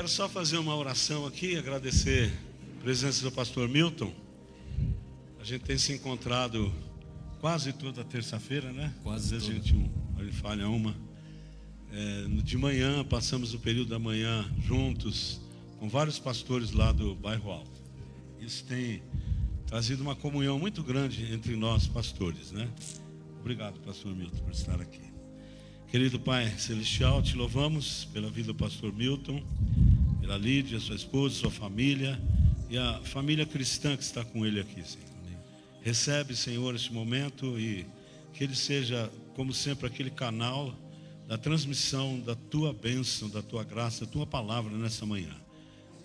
quero só fazer uma oração aqui, agradecer a presença do pastor Milton. A gente tem se encontrado quase toda terça-feira, né? Quase às vezes toda. a gente falha uma. De manhã, passamos o período da manhã juntos, com vários pastores lá do Bairro Alto. Isso tem trazido uma comunhão muito grande entre nós, pastores, né? Obrigado, pastor Milton, por estar aqui. Querido Pai Celestial, te louvamos pela vida do pastor Milton, pela Lídia, sua esposa, sua família e a família cristã que está com ele aqui, Senhor. Amém. Recebe, Senhor, este momento e que ele seja, como sempre, aquele canal da transmissão da tua bênção, da tua graça, da tua palavra nessa manhã.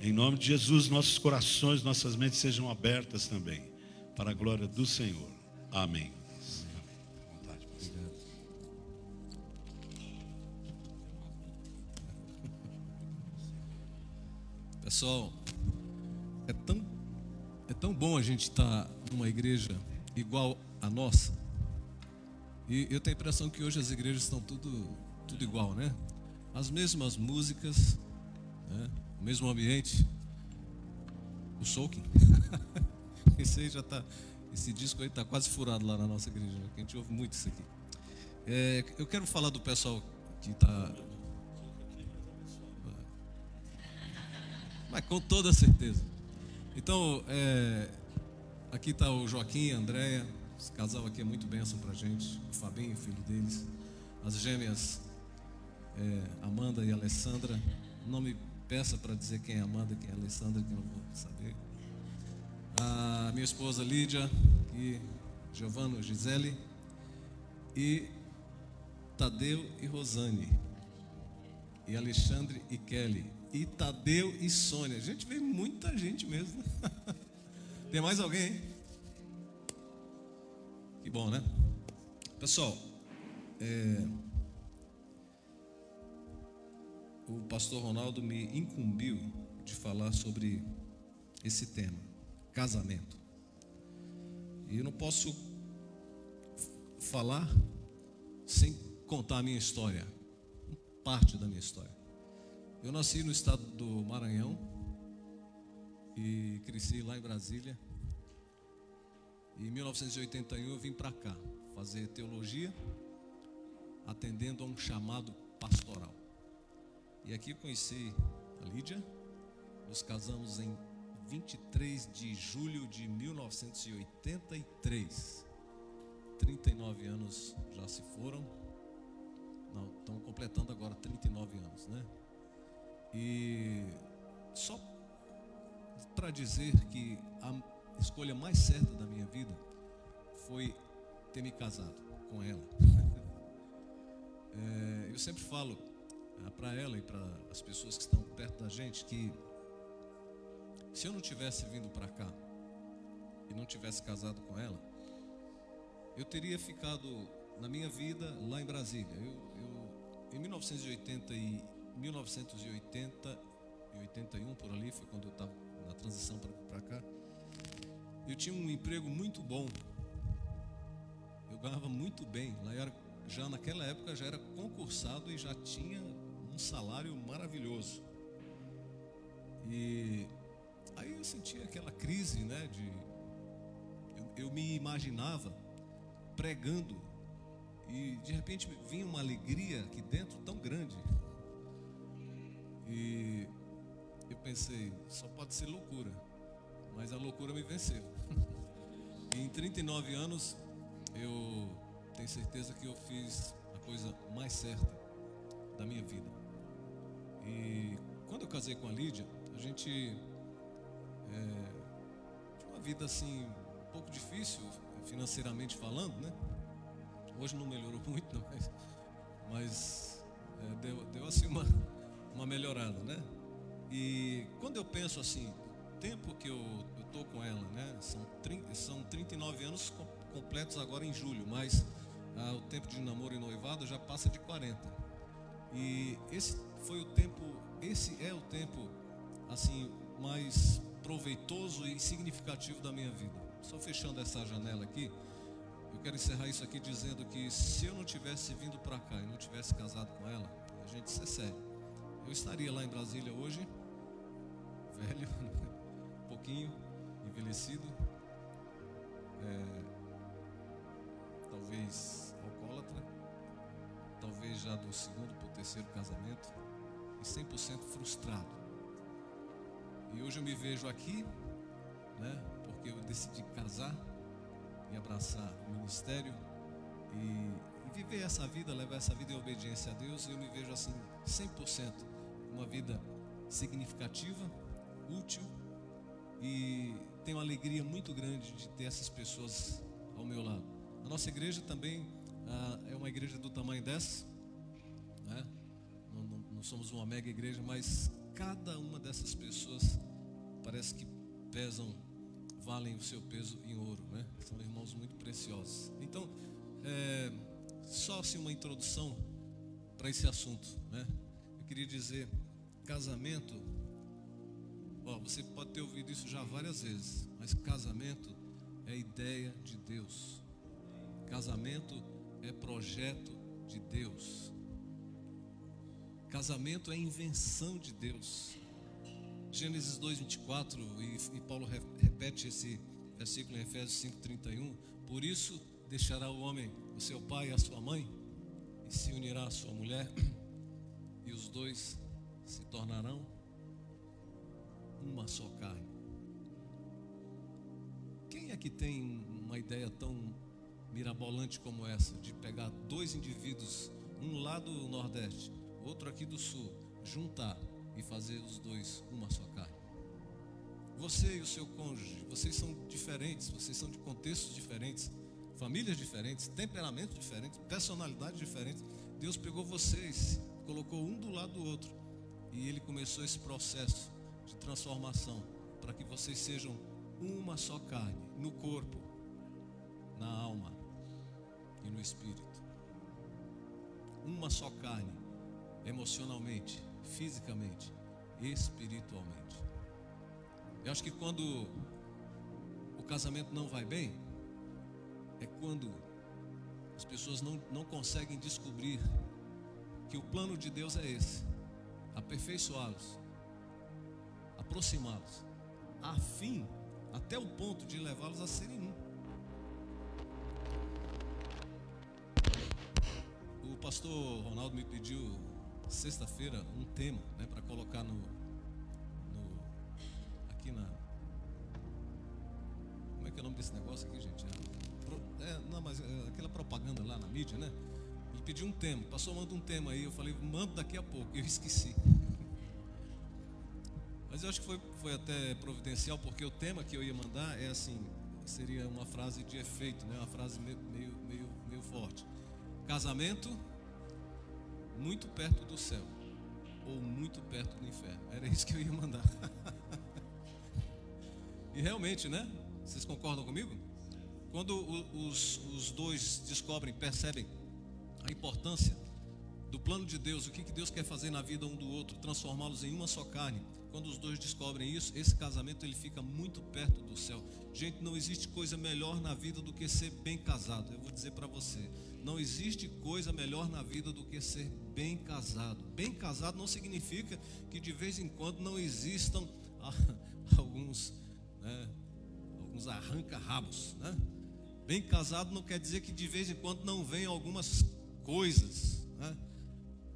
Em nome de Jesus, nossos corações, nossas mentes sejam abertas também, para a glória do Senhor. Amém. Pessoal, é tão bom a gente estar numa igreja igual a nossa. E eu tenho a impressão que hoje as igrejas estão tudo igual, né? As mesmas músicas, né? O mesmo ambiente. O soaking. Esse disco aí está quase furado lá na nossa igreja, né? A gente ouve muito isso aqui. Eu quero falar do pessoal que está... Mas com toda certeza. Então, aqui está o Joaquim e a Andréia. Esse casal aqui é muito bênção pra gente. O Fabinho, filho deles. As gêmeas Amanda e Alessandra. Não me peça para dizer quem é Amanda e quem é Alessandra, que eu não vou saber. A minha esposa Lídia e Giovano, Gisele. E Tadeu e Rosane. E Alexandre e Kelly. E Tadeu e Sônia. Gente, veio muita gente mesmo, né? Tem mais alguém, hein? Que bom, né? Pessoal, o pastor Ronaldo me incumbiu de falar sobre esse tema, casamento. E eu não posso falar sem contar a minha história, parte da minha história. Eu nasci no estado do Maranhão e cresci lá em Brasília. E em 1981 eu vim para cá fazer teologia, atendendo a um chamado pastoral. E aqui eu conheci a Lídia. Nos casamos em 23 de julho de 1983. 39 anos já se foram. Não, estamos completando agora 39 anos, né? E só para dizer que a escolha mais certa da minha vida foi ter me casado com ela. Eu sempre falo para ela e para as pessoas que estão perto da gente que se eu não tivesse vindo para cá e não tivesse casado com ela, eu teria ficado na minha vida lá em Brasília. Em 1980 e 1981 por ali, foi quando eu estava na transição para cá. Eu tinha um emprego muito bom. Eu ganhava muito bem. Já naquela época já era concursado e já tinha um salário maravilhoso. E aí eu sentia aquela crise, né? Eu me imaginava pregando e de repente vinha uma alegria aqui dentro tão grande. E eu pensei, só pode ser loucura, mas a loucura me venceu. E em 39 anos, eu tenho certeza que eu fiz a coisa mais certa da minha vida. E quando eu casei com a Lídia, a gente tinha uma vida assim, um pouco difícil, financeiramente falando, né? Hoje não melhorou muito, não, mas deu assim uma melhorada, né? E quando eu penso assim, o tempo que eu tô com ela, né? São 39 anos completos agora em julho, mas o tempo de namoro e noivado já passa de 40. E esse é o tempo assim mais proveitoso e significativo da minha vida. Só fechando essa janela aqui, eu quero encerrar isso aqui dizendo que se eu não tivesse vindo para cá e não tivesse casado com ela, a gente, isso é sério, eu estaria lá em Brasília hoje velho, um pouquinho envelhecido, talvez alcoólatra, talvez já do segundo para o terceiro casamento, e 100% frustrado. E hoje eu me vejo aqui, né, porque eu decidi casar e abraçar o ministério e viver essa vida, levar essa vida em obediência a Deus. E eu me vejo assim, 100%, uma vida significativa, útil, e tenho uma alegria muito grande de ter essas pessoas ao meu lado. A nossa igreja também é uma igreja do tamanho dessa, né? Não somos uma mega igreja, mas cada uma dessas pessoas parece que valem o seu peso em ouro, né? São irmãos muito preciosos. Então, só assim uma introdução para esse assunto, né? Eu queria dizer, casamento, você pode ter ouvido isso já várias vezes, mas casamento é ideia de Deus. Casamento é projeto de Deus. Casamento é invenção de Deus. Gênesis 2:24, e Paulo repete esse versículo em Efésios 5:31. Por isso deixará o homem o seu pai e a sua mãe, e se unirá à sua mulher, e os dois se tornarão uma só carne. Quem é que tem uma ideia tão mirabolante como essa, de pegar dois indivíduos, um lá do Nordeste, outro aqui do Sul, juntar e fazer os dois uma só carne? Você e o seu cônjuge, vocês são diferentes, vocês são de contextos diferentes, famílias diferentes, temperamentos diferentes, personalidades diferentes. Deus pegou vocês, colocou um do lado do outro, e Ele começou esse processo de transformação para que vocês sejam uma só carne, no corpo, na alma e no espírito. Uma só carne, emocionalmente, fisicamente, espiritualmente. Eu acho que quando o casamento não vai bem, é quando as pessoas não conseguem descobrir que o plano de Deus é esse: aperfeiçoá-los, aproximá-los, a fim, até o ponto de levá-los a serem um. O pastor Ronaldo me pediu sexta-feira um tema, né, para colocar aqui na... Como é que é o nome desse negócio aqui, gente? Aquela propaganda lá na mídia, né? Ele pediu um tema, o pastor manda um tema aí, eu falei, mando daqui a pouco, e eu esqueci. Mas eu acho que foi até providencial, porque o tema que eu ia mandar é assim, seria uma frase de efeito, né? Uma frase meio forte. Casamento muito perto do céu, ou muito perto do inferno. Era isso que eu ia mandar. E realmente, né? Vocês concordam comigo? Quando os dois percebem a importância do plano de Deus, o que Deus quer fazer na vida um do outro, transformá-los em uma só carne. Quando os dois descobrem isso, esse casamento ele fica muito perto do céu. Gente, não existe coisa melhor na vida do que ser bem casado. Eu vou dizer para você, não existe coisa melhor na vida do que ser bem casado. Bem casado não significa que de vez em quando não existam alguns arranca-rabos, né? Bem casado não quer dizer que de vez em quando não venham algumas coisas, né?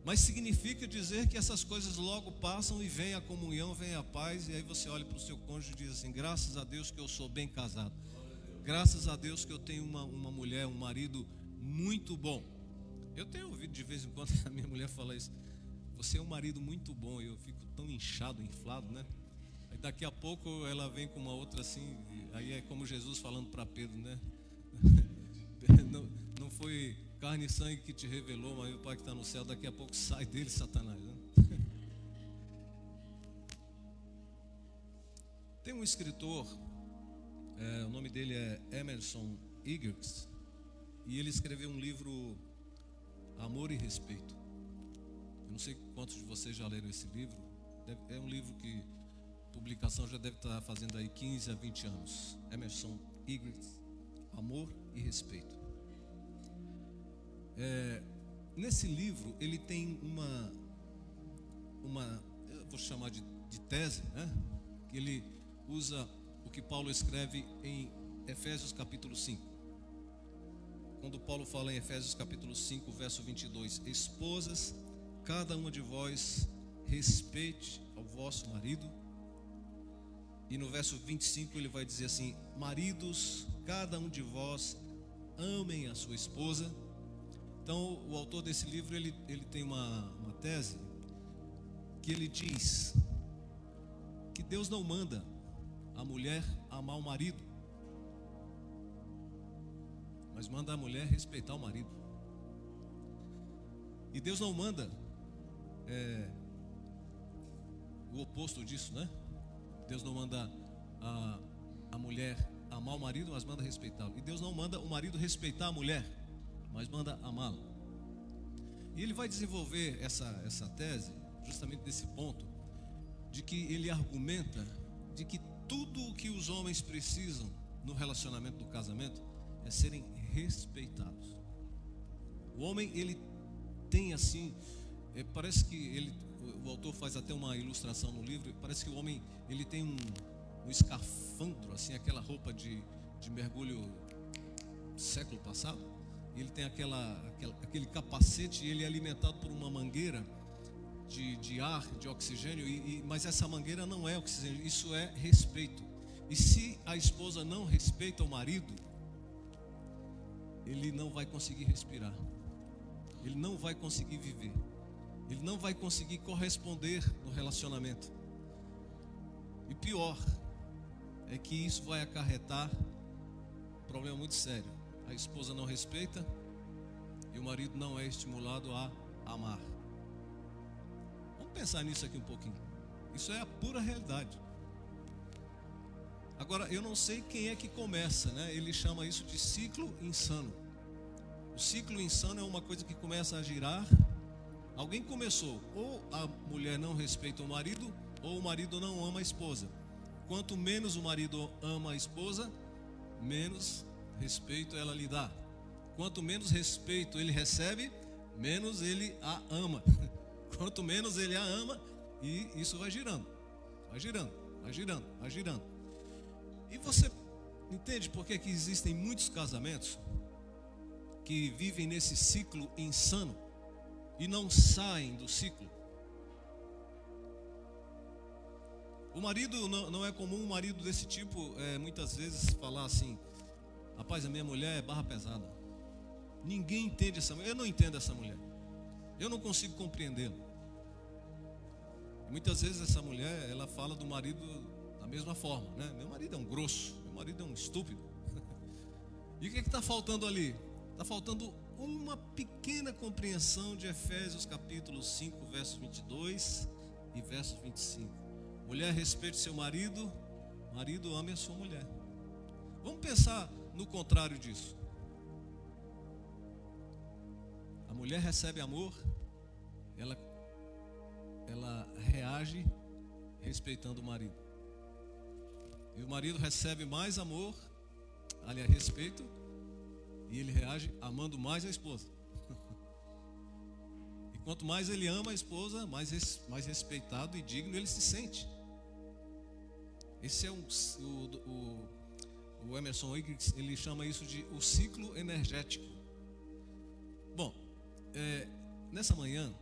Mas significa dizer que essas coisas logo passam e vem a comunhão, vem a paz. E aí você olha para o seu cônjuge e diz assim: graças a Deus que eu sou bem casado, graças a Deus que eu tenho uma mulher, um marido muito bom. Eu tenho ouvido de vez em quando a minha mulher falar isso: você é um marido muito bom. E eu fico tão inchado, inflado, né? Aí daqui a pouco ela vem com uma outra assim, aí é como Jesus falando para Pedro, né? Não foi carne e sangue que te revelou, mas o Pai que está no céu. Daqui a pouco sai dele Satanás, né? Tem um escritor, o nome dele é Emerson Eggers, e ele escreveu um livro, Amor e Respeito. Eu não sei quantos de vocês já leram esse livro. É um livro que a publicação já deve estar fazendo aí 15 a 20 anos. Emerson Eggers, Amor e Respeito. Nesse livro ele tem uma eu vou chamar de tese, né? ele usa o que Paulo escreve em Efésios capítulo 5. Quando Paulo fala em Efésios capítulo 5, verso 22, esposas, cada uma de vós respeite ao vosso marido. E no verso 25 ele vai dizer assim: maridos, cada um de vós amem a sua esposa. Então o autor desse livro ele tem uma tese que ele diz que Deus não manda a mulher amar o marido, mas manda a mulher respeitar o marido. E Deus não manda o oposto disso, né? Deus não manda a mulher amar o marido, mas manda respeitá-lo. E Deus não manda o marido respeitar a mulher, mas manda amá-la. E ele vai desenvolver essa tese justamente desse ponto, de que ele argumenta de que tudo o que os homens precisam no relacionamento do casamento é serem respeitados. O homem, ele tem assim, parece que o autor faz até uma ilustração no livro, parece que o homem, ele tem um escafandro, assim, aquela roupa de mergulho século passado. Ele tem aquele capacete, e ele é alimentado por uma mangueira de ar, de oxigênio, mas essa mangueira não é oxigênio, isso é respeito. E se a esposa não respeita o marido, ele não vai conseguir respirar, ele não vai conseguir viver, ele não vai conseguir corresponder no relacionamento. E pior é que isso vai acarretar um problema muito sério. A esposa não respeita e o marido não é estimulado a amar. Vamos pensar nisso aqui um pouquinho. Isso é a pura realidade. Agora, eu não sei quem é que começa, né? Ele chama isso de ciclo insano. O ciclo insano é uma coisa que começa a girar. Alguém começou, ou a mulher não respeita o marido, ou o marido não ama a esposa. Quanto menos o marido ama a esposa, menos respeito ela lhe dá. Quanto menos respeito ele recebe, menos ele a ama. Quanto menos ele a ama, e isso vai girando, vai girando, vai girando, vai girando. E você entende por que existem muitos casamentos que vivem nesse ciclo insano e não saem do ciclo? O marido, não é comum um marido desse tipo muitas vezes falar assim: rapaz, a minha mulher é barra pesada. Ninguém entende essa mulher. Eu não entendo essa mulher, eu não consigo compreendê-la. Muitas vezes essa mulher, ela fala do marido da mesma forma, né? Meu marido é um grosso, meu marido é um estúpido. E o que está faltando ali? Está faltando uma pequena compreensão de Efésios capítulo 5, verso 22 e verso 25. Mulher, respeite seu marido, marido, ame a sua mulher. Vamos pensar no contrário disso. A mulher recebe amor, ela reage respeitando o marido. E o marido recebe mais amor, aliás, respeito, e ele reage amando mais a esposa. E quanto mais ele ama a esposa, mais respeitado e digno ele se sente. Esse é o Emerson Wiggins, ele chama isso de o ciclo energético. Bom, nessa manhã,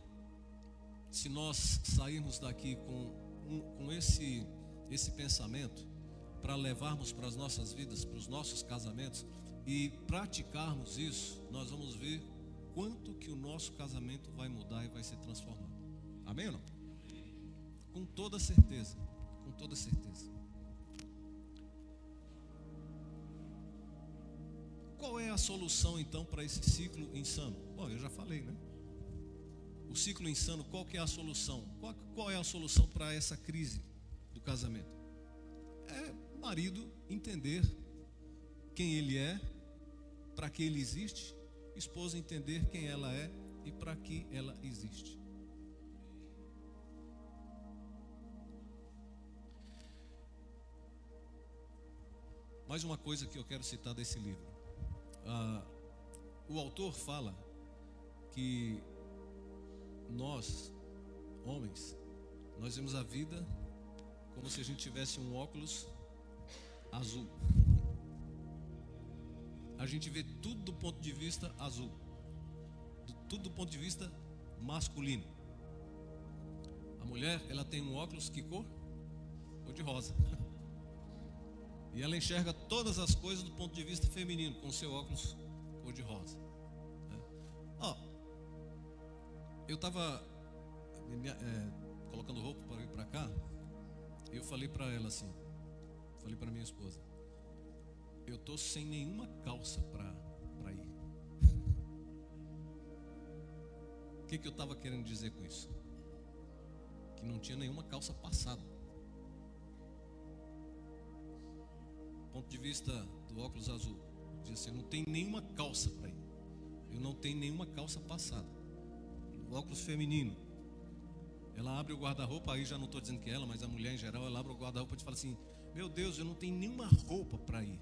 se nós sairmos daqui com esse pensamento para levarmos para as nossas vidas, para os nossos casamentos, e praticarmos isso, nós vamos ver quanto que o nosso casamento vai mudar e vai ser transformado. Amém ou não? Com toda certeza, com toda certeza. Qual é a solução então para esse ciclo insano? Bom, eu já falei, né? O ciclo insano, qual que é a solução? Qual é a solução para essa crise do casamento? É o marido entender quem ele é, para que ele existe, esposa entender quem ela é e para que ela existe. Mais uma coisa que eu quero citar desse livro. O autor fala que nós, homens, nós vemos a vida como se a gente tivesse um óculos azul. A gente vê tudo do ponto de vista azul, tudo do ponto de vista masculino. A mulher, ela tem um óculos, que cor? Cor de rosa. E ela enxerga todas as coisas do ponto de vista feminino, com seu óculos cor de rosa. Eu estava colocando roupa para ir para cá, e eu falei para ela assim, falei para minha esposa: eu tô sem nenhuma calça para ir. O que eu estava querendo dizer com isso? Que não tinha nenhuma calça passada. Do ponto de vista do óculos azul, diz assim: não tem nenhuma calça para ir. Eu não tenho nenhuma calça passada. O óculos feminino, ela abre o guarda-roupa, aí já não estou dizendo que ela, mas a mulher em geral, ela abre o guarda-roupa e fala assim: meu Deus, eu não tenho nenhuma roupa para ir.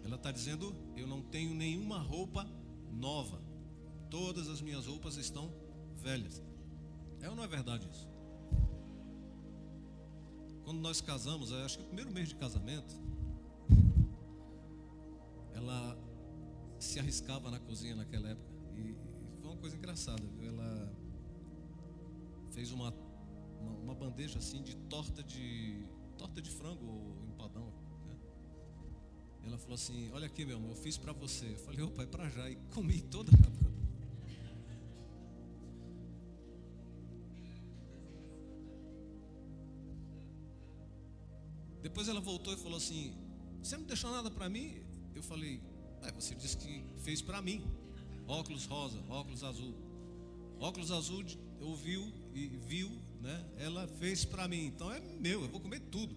Ela está dizendo: eu não tenho nenhuma roupa nova. Todas as minhas roupas estão velhas. É ou não é verdade isso? Quando nós casamos, acho que o primeiro mês de casamento, ela se arriscava na cozinha naquela época. E foi uma coisa engraçada, viu? Ela fez uma bandeja assim de torta de frango ou empadão, né? Ela falou assim: olha aqui, meu amor, eu fiz para você. Eu falei: opa, é para já. E comi toda. Depois ela voltou e falou assim: você não deixou nada para mim? Eu falei: você disse que fez para mim. Óculos rosa, óculos azul. Óculos azul ouviu e viu, né? Ela fez para mim, então é meu, eu vou comer tudo.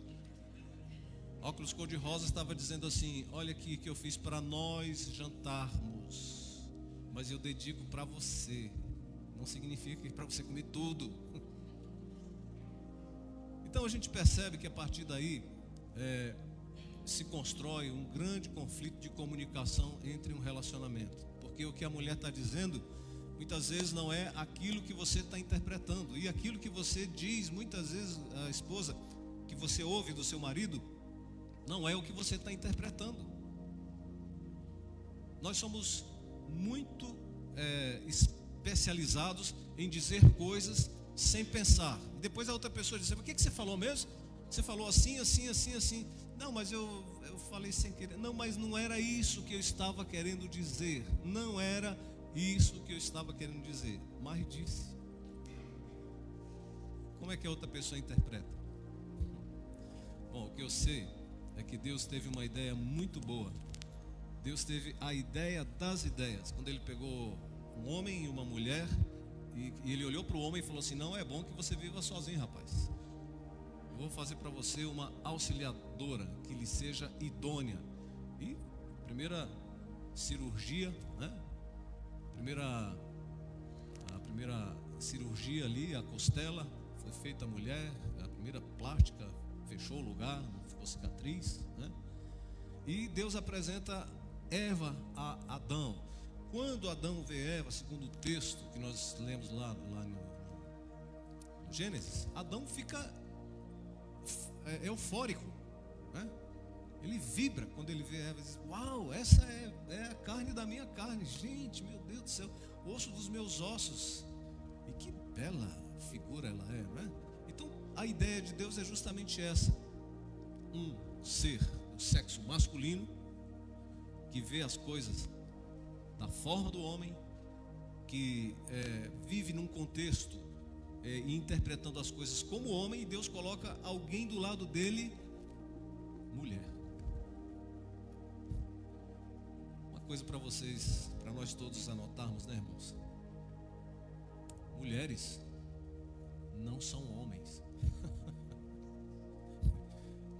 Óculos cor de rosa estava dizendo assim: olha aqui que eu fiz para nós jantarmos, mas eu dedico para você. Não significa que é para você comer tudo. Então a gente percebe que a partir daí se constrói um grande conflito de comunicação entre um relacionamento, porque o que a mulher está dizendo muitas vezes não é aquilo que você está interpretando, e aquilo que você diz muitas vezes, a esposa, que você ouve do seu marido, não é o que você está interpretando. Nós somos muito especializados em dizer coisas sem pensar. Depois a outra pessoa diz: o que você falou mesmo? Você falou assim, assim, assim, assim. Não, mas eu falei sem querer. Não, mas não era isso que eu estava querendo dizer. Não era isso que eu estava querendo dizer. Mas disse. Como é que a outra pessoa interpreta? Bom, o que eu sei é que Deus teve uma ideia muito boa. Deus teve a ideia das ideias. Quando Ele pegou um homem e uma mulher, e Ele olhou para o homem e falou assim: não é bom que você viva sozinho, rapaz. Eu vou fazer para você uma auxiliadora que lhe seja idônea. E a primeira cirurgia, né? A primeira cirurgia ali, a costela, foi feita a mulher. A primeira plástica fechou o lugar, não ficou cicatriz, né? E Deus apresenta Eva a Adão. Quando Adão vê Eva, segundo o texto que nós lemos lá no Gênesis, Adão fica eufórico, né? Ele vibra quando ele vê Eva e diz: uau, essa é a carne da minha carne. Gente, meu Deus do céu, osso dos meus ossos. E que bela figura ela é, não é? Então a ideia de Deus é justamente essa: um ser do sexo masculino que vê as coisas da forma do homem, que vive num contexto interpretando as coisas como homem, e Deus coloca alguém do lado dele, mulher. Uma coisa para vocês, para nós todos anotarmos, né, irmãos? Mulheres não são homens.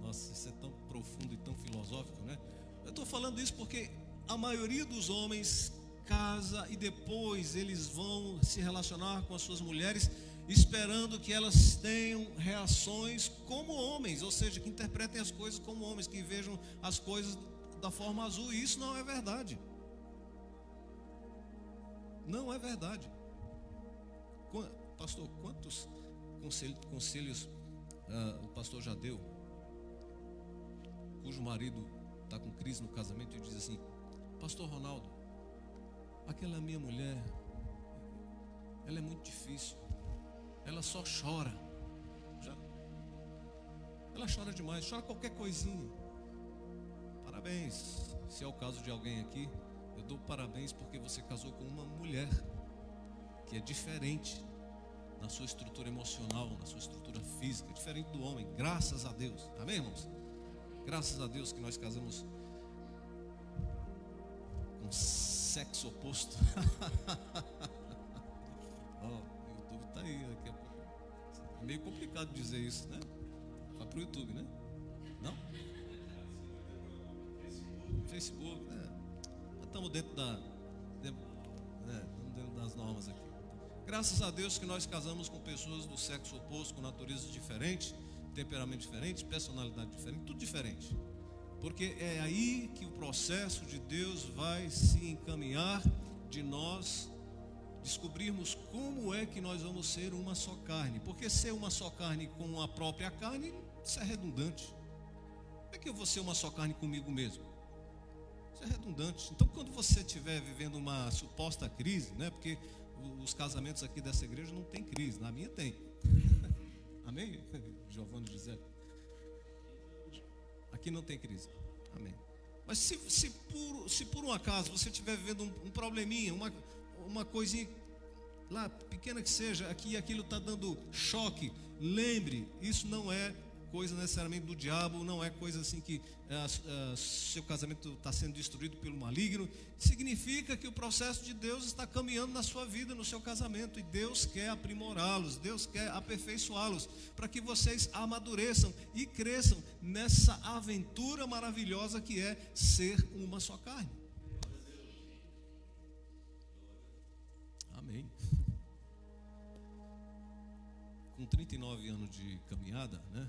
Nossa, isso é tão profundo e tão filosófico, né? Eu estou falando isso porque a maioria dos homens casa e depois eles vão se relacionar com as suas mulheres esperando que elas tenham reações como homens, ou seja, que interpretem as coisas como homens, que vejam as coisas da forma azul, e isso não é verdade. Não é verdade. Pastor, quantos conselhos o pastor Jadeu, cujo marido está com crise no casamento, e diz assim: pastor Ronaldo, aquela minha mulher, ela é muito difícil, ela só chora, ela chora demais, chora qualquer coisinha. Parabéns, se é o caso de alguém aqui, eu dou parabéns porque você casou com uma mulher que é diferente na sua estrutura emocional, na sua estrutura física, diferente do homem, graças a Deus, amém, irmãos? Graças a Deus que nós casamos com sexo oposto. O YouTube está aí, daqui a pouco. É meio complicado dizer isso, né? Vai para o YouTube, né? Não? Facebook, né? Estamos dentro das normas aqui. Graças a Deus que nós casamos com pessoas do sexo oposto, com natureza diferente, temperamento diferente, personalidade diferente, tudo diferente. Porque é aí que o processo de Deus vai se encaminhar, de nós descobrirmos como é que nós vamos ser uma só carne. Porque ser uma só carne com a própria carne, isso é redundante. Como é que eu vou ser uma só carne comigo mesmo? Isso é redundante. Então, quando você estiver vivendo uma suposta crise, né? Porque os casamentos aqui dessa igreja não tem crise, na minha tem. Amém? Giovanni e Gisele. Aqui não tem crise. Amém. Mas se por um acaso você estiver vivendo um probleminha, uma coisinha lá, pequena que seja, aqui aquilo está dando choque, lembre, isso não é coisa necessariamente do diabo, não é coisa assim que seu casamento está sendo destruído pelo maligno. Significa que o processo de Deus está caminhando na sua vida, no seu casamento, e Deus quer aprimorá-los, Deus quer aperfeiçoá-los, para que vocês amadureçam e cresçam nessa aventura maravilhosa que é ser uma só carne. Amém. Com 39 anos de caminhada, né?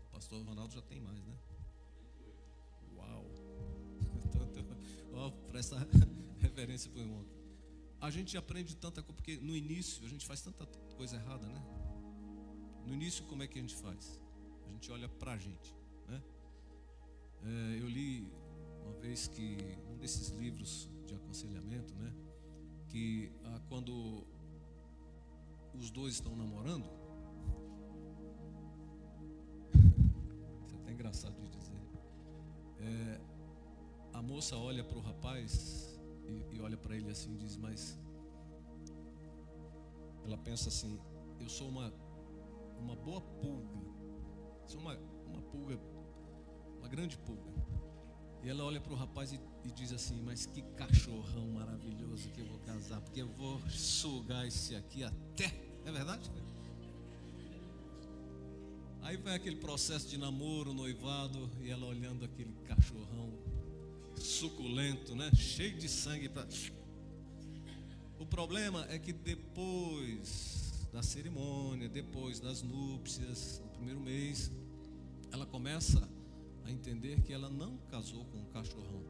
O pastor Ronaldo já tem mais, né? Uau! Presta referência para o irmão. A gente aprende tanta coisa, porque no início a gente faz tanta coisa errada, né? No início, como é que a gente faz? A gente olha para a gente, né? Eu li uma vez que um desses livros de aconselhamento, né? Que quando os dois estão namorando, isso é até engraçado de dizer, a moça olha para o rapaz e olha para ele assim e diz, mas ela pensa assim: eu sou uma boa pulga, sou uma pulga, uma grande pulga. E ela olha para o rapaz e diz assim: mas que cachorrão maravilhoso que eu vou casar, porque eu vou sugar esse aqui até. É verdade? Aí vai aquele processo de namoro, noivado, e ela olhando aquele cachorrão suculento, né? Cheio de sangue pra... O problema é que depois da cerimônia, depois das núpcias, no primeiro mês, ela começa a entender que ela não casou com um cachorrão.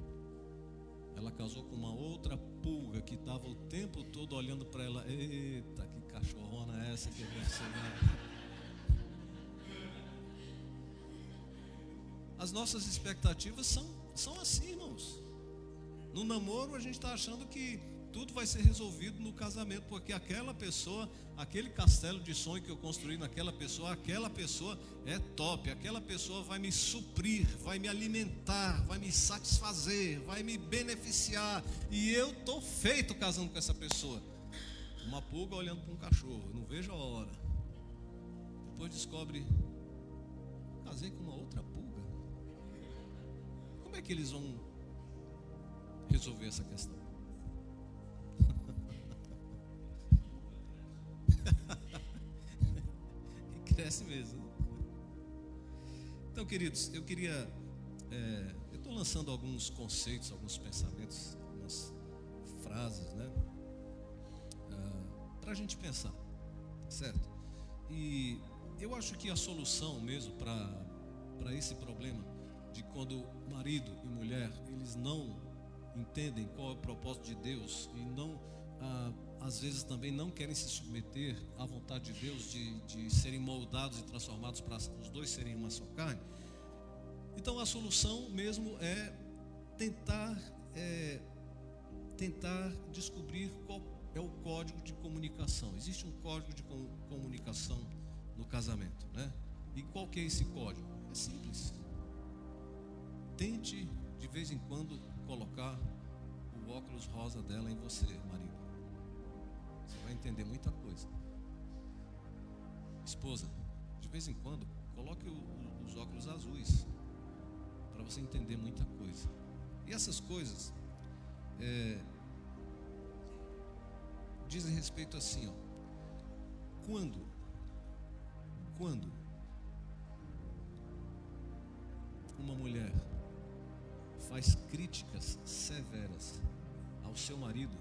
Ela casou com uma outra pulga que estava o tempo todo olhando para ela. Eita, que cachorrona é essa que eu vou ensinar? As nossas expectativas são assim, irmãos. No namoro a gente está achando que tudo vai ser resolvido no casamento, porque aquela pessoa, aquele castelo de sonho que eu construí naquela pessoa é top, aquela pessoa vai me suprir, vai me alimentar, vai me satisfazer, vai me beneficiar, e eu estou feito casando com essa pessoa. Uma pulga olhando para um cachorro, eu não vejo a hora. Depois descobre, casei com uma outra pulga. Como é que eles vão resolver essa questão? E cresce mesmo. Então, queridos, eu queria eu estou lançando alguns conceitos, alguns pensamentos, algumas frases, né, para a gente pensar, certo? E eu acho que a solução mesmo para esse problema de quando marido e mulher eles não entendem qual é o propósito de Deus e não às vezes também não querem se submeter à vontade de Deus de serem moldados e transformados para os dois serem uma só carne. Então a solução mesmo é tentar descobrir qual é o código de comunicação. Existe um código de comunicação no casamento, né? E qual que é esse código? É simples. Tente de vez em quando colocar o óculos rosa dela em você, marido. Você vai entender muita coisa. Esposa, de vez em quando coloque os óculos azuis para você entender muita coisa. E essas coisas dizem respeito assim, ó. Quando uma mulher faz críticas severas ao seu marido,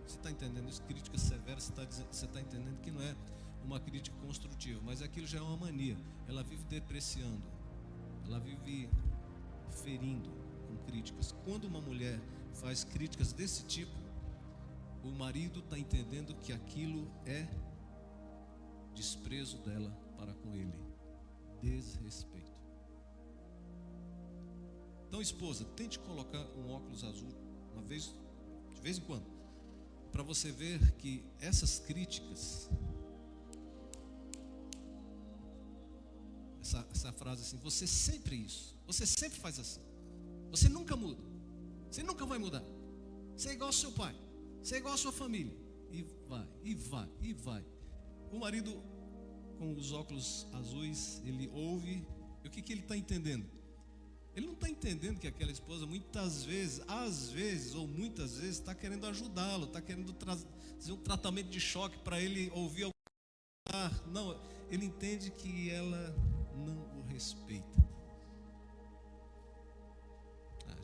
você está entendendo isso? Críticas severas, você está entendendo que não é uma crítica construtiva, mas aquilo já é uma mania. Ela vive depreciando, ela vive ferindo com críticas. Quando uma mulher faz críticas desse tipo, o marido está entendendo que aquilo é desprezo dela para com ele, desrespeito. Então, esposa, tente colocar um óculos azul de vez em quando, para você ver que essas críticas, essa frase assim, você sempre isso, você sempre faz assim, você nunca muda, você nunca vai mudar, você é igual ao seu pai, você é igual à sua família, e vai, e vai, e vai. O marido com os óculos azuis, ele ouve, e o que ele está entendendo? Ele não está entendendo que aquela esposa muitas vezes, às vezes ou muitas vezes, está querendo ajudá-lo, está querendo trazer um tratamento de choque para ele ouvir algo. Não, ele entende que ela não o respeita.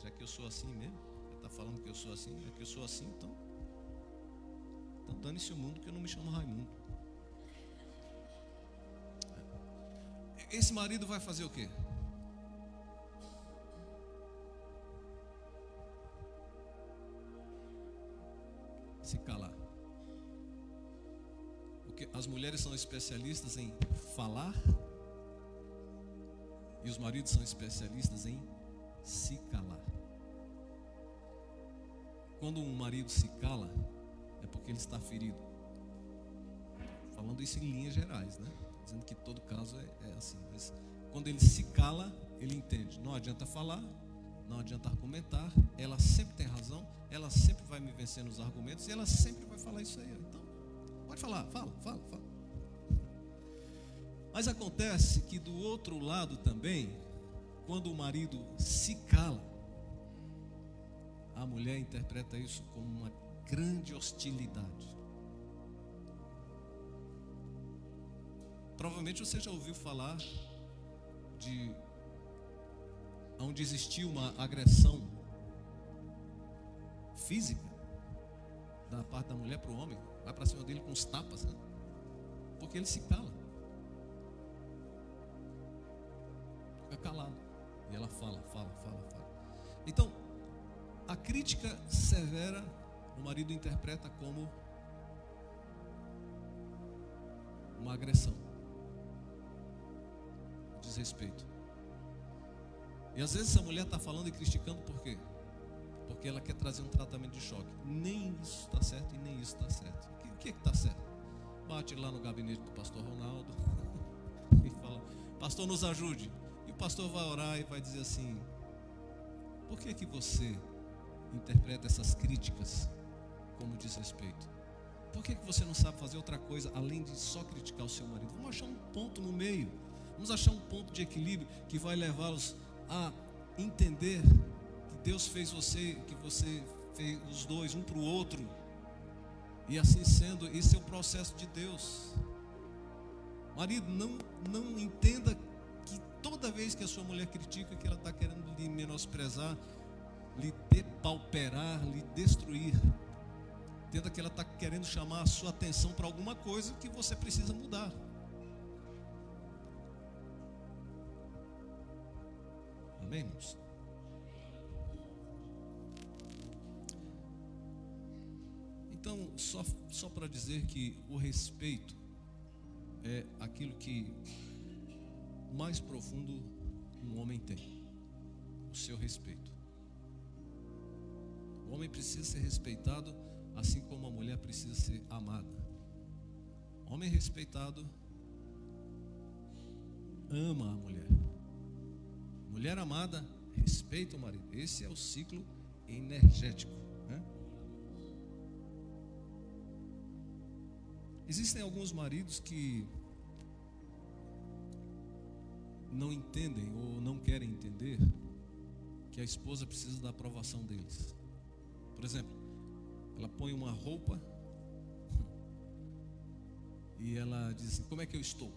Já que eu sou assim mesmo, ele está falando que eu sou assim, já que eu sou assim, então dane-se o mundo, que eu não me chamo Raimundo. Esse marido vai fazer o quê? Se calar. Porque as mulheres são especialistas em falar e os maridos são especialistas em se calar. Quando um marido se cala, é porque ele está ferido. Falando isso em linhas gerais, né? Dizendo que todo caso é assim. Mas quando ele se cala, ele entende. Não adianta falar, não adianta argumentar. Ela sempre tem razão. Ela sempre vai me vencer nos argumentos. E ela sempre vai falar isso aí. Então, pode falar, fala. Mas acontece que do outro lado também, quando o marido se cala, a mulher interpreta isso como uma grande hostilidade. Provavelmente você já ouviu falar de onde existiu uma agressão física da parte da mulher para o homem, vai para cima dele com os tapas, né? Porque ele se cala, fica calado, e ela fala. Então, a crítica severa o marido interpreta como uma agressão, desrespeito. E às vezes essa mulher está falando e criticando por quê? Porque ela quer trazer um tratamento de choque. Nem isso está certo e nem isso está certo. O que está certo? Bate lá no gabinete do pastor Ronaldo e fala: pastor, nos ajude. E o pastor vai orar e vai dizer assim: por que você interpreta essas críticas como desrespeito? Por que você não sabe fazer outra coisa além de só criticar o seu marido? Vamos achar um ponto no meio. Vamos achar um ponto de equilíbrio que vai levá-los a entender que Deus fez você, que você fez os dois, um para o outro. E assim sendo, esse é o processo de Deus. Marido, não entenda que toda vez que a sua mulher critica, que ela está querendo lhe menosprezar, lhe depauperar, lhe destruir. Entenda que ela está querendo chamar a sua atenção para alguma coisa que você precisa mudar. Amém, irmãos? Então, Então, só para dizer que o respeito é aquilo que mais profundo um homem tem, o seu respeito. O homem precisa ser respeitado, assim como a mulher precisa ser amada. Homem respeitado ama a mulher. Mulher amada respeita o marido. Esse é o ciclo energético, né? Existem alguns maridos que não entendem ou não querem entender que a esposa precisa da aprovação deles. Por exemplo, ela põe uma roupa e ela diz assim: como é que eu estou?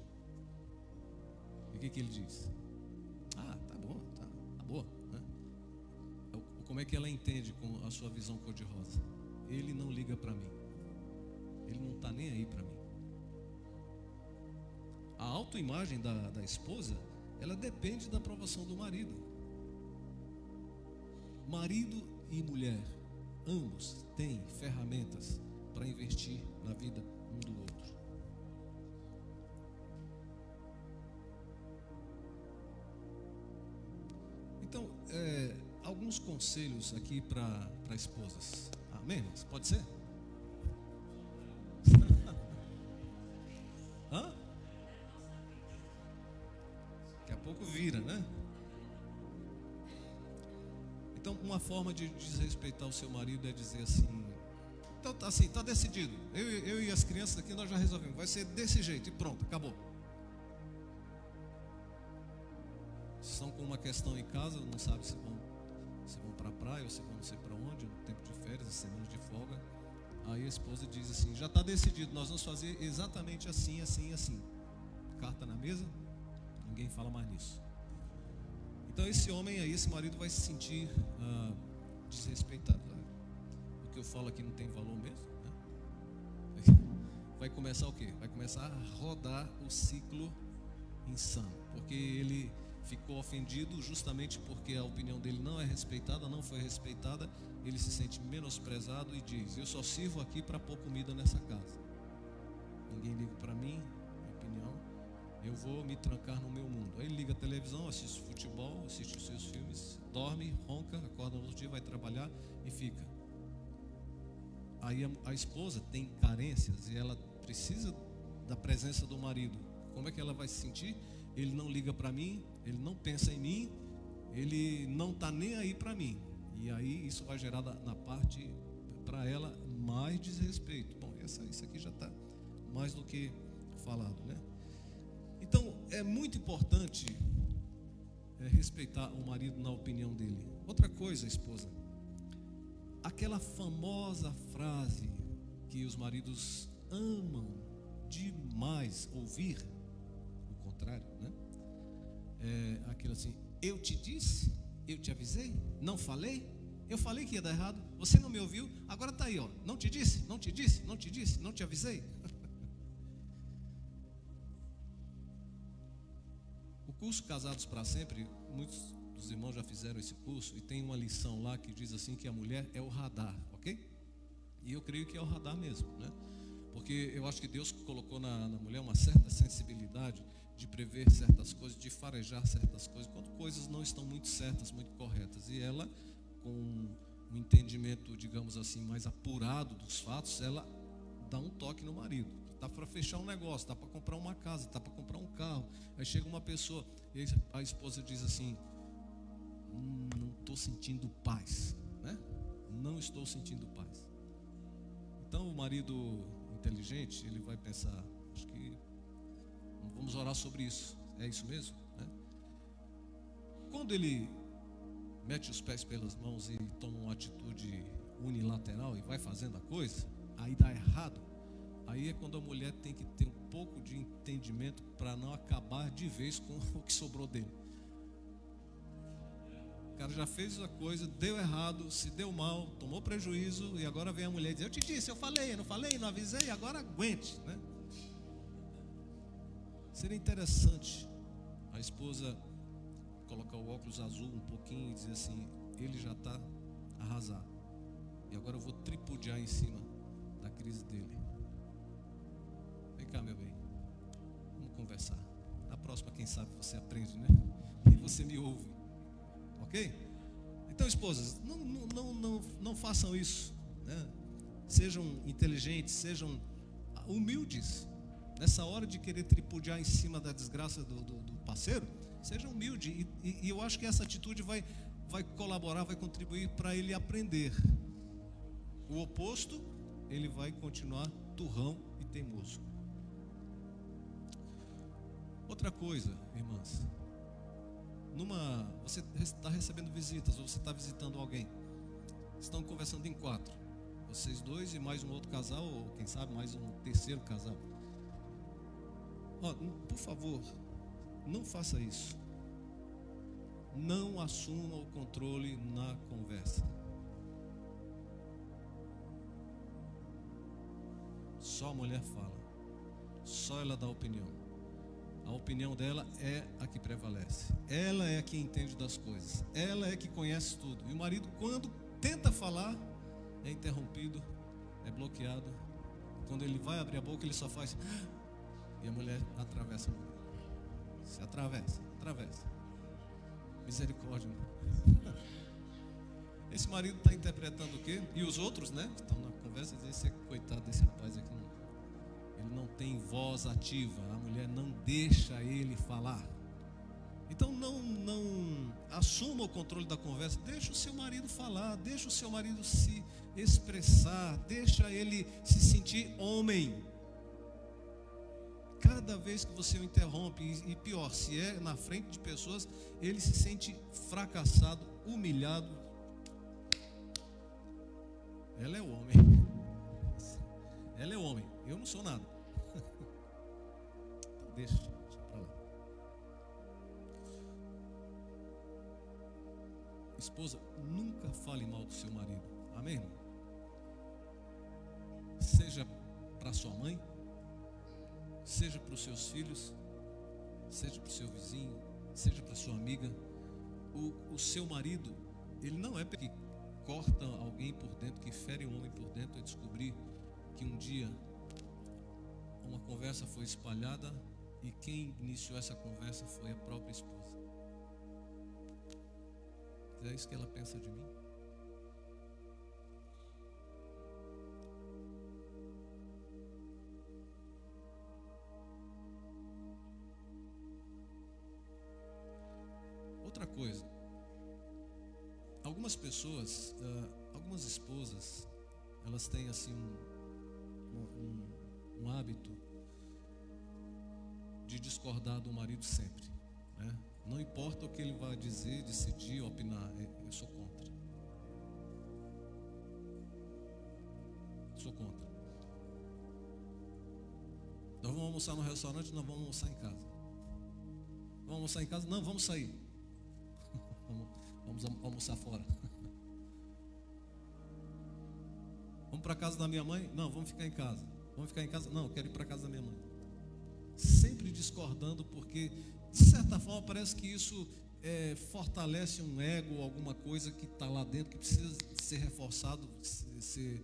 E o que ele diz? Ah, tá bom, tá boa, né? Como é que ela entende com a sua visão cor-de-rosa? Ele não liga para mim. Ele não está nem aí para mim. A autoimagem da esposa, ela depende da aprovação do marido. Marido e mulher, ambos têm ferramentas para investir na vida um do outro. Então, alguns conselhos aqui para esposas. Amém, irmãos? Pode ser? Hã? Daqui a pouco vira, né? Então, uma forma de desrespeitar o seu marido é dizer assim: então tá assim, tá decidido. Eu e as crianças aqui nós já resolvemos. Vai ser desse jeito e pronto, acabou. Estão com uma questão em casa, não sabe se vão para a praia ou se vão não sei para onde, no tempo de férias, semanas de folga. Aí a esposa diz assim: já está decidido, nós vamos fazer exatamente assim, assim, assim. Carta na mesa, ninguém fala mais nisso. Então esse homem aí, esse marido vai se sentir desrespeitado. O que eu falo aqui não tem valor mesmo, né? Vai começar o quê? Vai começar a rodar o ciclo insano, porque ele ficou ofendido justamente porque a opinião dele não é respeitada, não foi respeitada. Ele se sente menosprezado e diz: eu só sirvo aqui para pôr comida nessa casa. Ninguém liga para mim, minha opinião. Eu vou me trancar no meu mundo. Aí ele liga a televisão, assiste futebol, assiste os seus filmes, dorme, ronca, acorda no outro dia, vai trabalhar e fica. Aí a esposa tem carências e ela precisa da presença do marido. Como é que ela vai se sentir? Ele não liga para mim, ele não pensa em mim, ele não está nem aí para mim. E aí isso vai gerar na parte para ela mais desrespeito. Bom, isso aqui já está mais do que falado, né? Então é muito importante respeitar o marido na opinião dele. Outra coisa, esposa, aquela famosa frase que os maridos amam demais ouvir, o contrário, né? É aquilo assim: eu te disse, eu te avisei, não falei, eu falei que ia dar errado, você não me ouviu, agora está aí, ó, não te disse, não te disse, não te disse, não te avisei. O curso Casados para Sempre, muitos dos irmãos já fizeram esse curso e tem uma lição lá que diz assim que a mulher é o radar, ok? E eu creio que é o radar mesmo, né? Porque eu acho que Deus colocou na mulher uma certa sensibilidade de prever certas coisas, de farejar certas coisas, quando coisas não estão muito certas, muito corretas. E ela, com um entendimento, digamos assim, mais apurado dos fatos, ela dá um toque no marido. Está para fechar um negócio, está para comprar uma casa, está para comprar um carro. Aí chega uma pessoa e a esposa diz assim: não estou sentindo paz, né? Não estou sentindo paz. Então o marido inteligente, ele vai pensar: acho que vamos orar sobre isso. É isso mesmo, né? Quando ele mete os pés pelas mãos e toma uma atitude unilateral e vai fazendo a coisa, aí dá errado. Aí é quando a mulher tem que ter um pouco de entendimento para não acabar de vez com o que sobrou dele. O cara já fez a coisa, deu errado, se deu mal, tomou prejuízo, e agora vem a mulher e diz: eu te disse, eu falei, não falei, não avisei, agora aguente, né? Seria interessante a esposa colocar o óculos azul um pouquinho e dizer assim: ele já está arrasado, e agora eu vou tripudiar em cima da crise dele. Vem cá, meu bem, vamos conversar. Na próxima, quem sabe você aprende, né? E você me ouve, ok? Então, esposas, não façam isso, né? Sejam inteligentes, sejam humildes. Nessa hora de querer tripudiar em cima da desgraça do parceiro, seja humilde. E eu acho que essa atitude vai colaborar, vai contribuir para ele aprender. O oposto, ele vai continuar turrão e teimoso. Outra coisa, irmãs, você está recebendo visitas, ou você está visitando alguém, estão conversando em 4, vocês 2 e mais um outro casal, ou quem sabe mais um terceiro casal. Por favor, não faça isso. Não assuma o controle na conversa. Só a mulher fala, só ela dá opinião. A opinião dela é a que prevalece. Ela é a que entende das coisas. Ela é que conhece tudo. E o marido, quando tenta falar, é interrompido, é bloqueado. Quando ele vai abrir a boca, ele só faz... E a mulher atravessa. Se atravessa. Misericórdia. Esse marido está interpretando o quê? E os outros, né? Que estão na conversa, dizem, coitado desse rapaz aqui. Ele não tem voz ativa. A mulher não deixa ele falar. Então não assuma o controle da conversa. Deixa o seu marido falar. Deixa o seu marido se expressar. Deixa ele se sentir homem. Cada vez que você o interrompe, e pior, se é na frente de pessoas, ele se sente fracassado, humilhado. Ela é o homem. Ela é o homem. Eu não sou nada. Deixa pra lá. Esposa, nunca fale mal do seu marido. Amém? Seja para sua mãe, seja para os seus filhos, seja para o seu vizinho, seja para sua amiga. O seu marido, ele não é que corta alguém por dentro, que fere um homem por dentro. É descobrir que um dia uma conversa foi espalhada e quem iniciou essa conversa foi a própria esposa. É isso que ela pensa de mim? Outra coisa, algumas pessoas, algumas esposas, elas têm assim um hábito de discordar do marido sempre, né? Não importa o que ele vai dizer, decidir, opinar, eu sou contra. Sou contra. Nós vamos almoçar no restaurante, nós vamos almoçar em casa. Vamos almoçar em casa? Não, vamos sair. Vamos almoçar fora. Vamos para a casa da minha mãe? Não, vamos ficar em casa. Vamos ficar em casa? Não, eu quero ir para a casa da minha mãe. Sempre discordando, porque de certa forma parece que isso fortalece um ego, alguma coisa que está lá dentro, que precisa ser reforçado, ser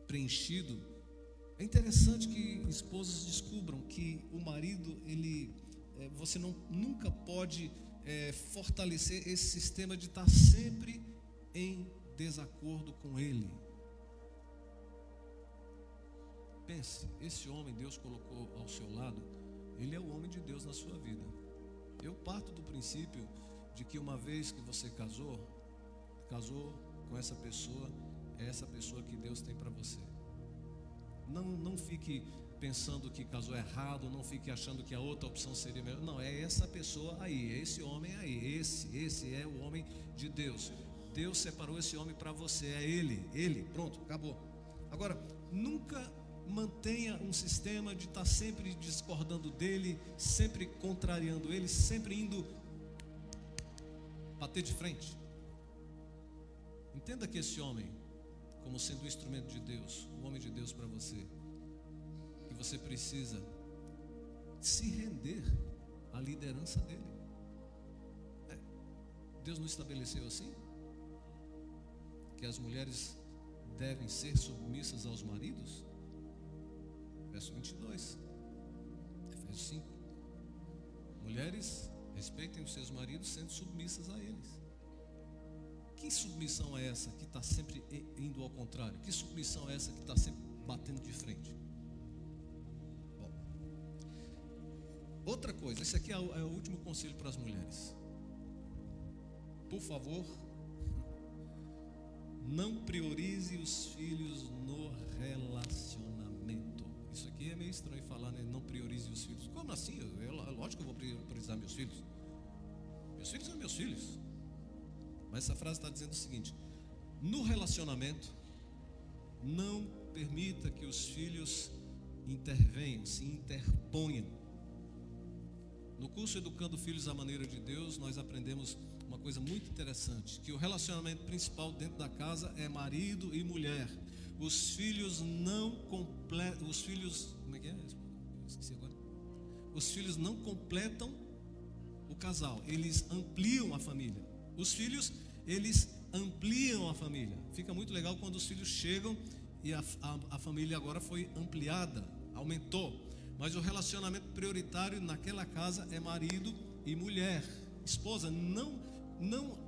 preenchido. É interessante que esposas descubram que o marido, você nunca pode fortalecer esse sistema de estar sempre em desacordo com ele. Pense, esse homem Deus colocou ao seu lado, ele é o homem de Deus na sua vida. Eu parto do princípio de que uma vez que você casou com essa pessoa, é essa pessoa que Deus tem para você. Não fique pensando que casou errado, não fique achando que a outra opção seria melhor. Não, é essa pessoa aí, é esse homem aí, esse é o homem de Deus. Deus separou esse homem para você, é ele, pronto, acabou. Agora, nunca mantenha um sistema de estar sempre discordando dele, sempre contrariando ele, sempre indo bater de frente. Entenda que esse homem, como sendo um instrumento de Deus, um homem de Deus para você, que você precisa se render à liderança dele. Deus não estabeleceu assim? Que as mulheres devem ser submissas aos maridos? Verso 22, Efésios 5. Mulheres, respeitem os seus maridos sendo submissas a eles. Que submissão é essa que está sempre indo ao contrário? Que submissão é essa que está sempre batendo de frente? Bom, outra coisa, esse aqui é o último conselho para as mulheres. Por favor, não priorize os filhos no relacionamento. Isso aqui é meio estranho falar, né? Não priorize os filhos. Como assim? Lógico que eu vou priorizar meus filhos. Meus filhos são meus filhos. Mas essa frase está dizendo o seguinte: no relacionamento, não permita que os filhos intervenham, se interponham. No curso Educando Filhos à Maneira de Deus, nós aprendemos uma coisa muito interessante, que o relacionamento principal dentro da casa é marido e mulher. Os filhos não completam, como é que é? Esqueci agora. Os filhos não completam o casal, eles ampliam a família. Os filhos, eles ampliam a família. Fica muito legal quando os filhos chegam e a família agora foi ampliada, aumentou. Mas o relacionamento prioritário naquela casa é marido e mulher. Esposa, não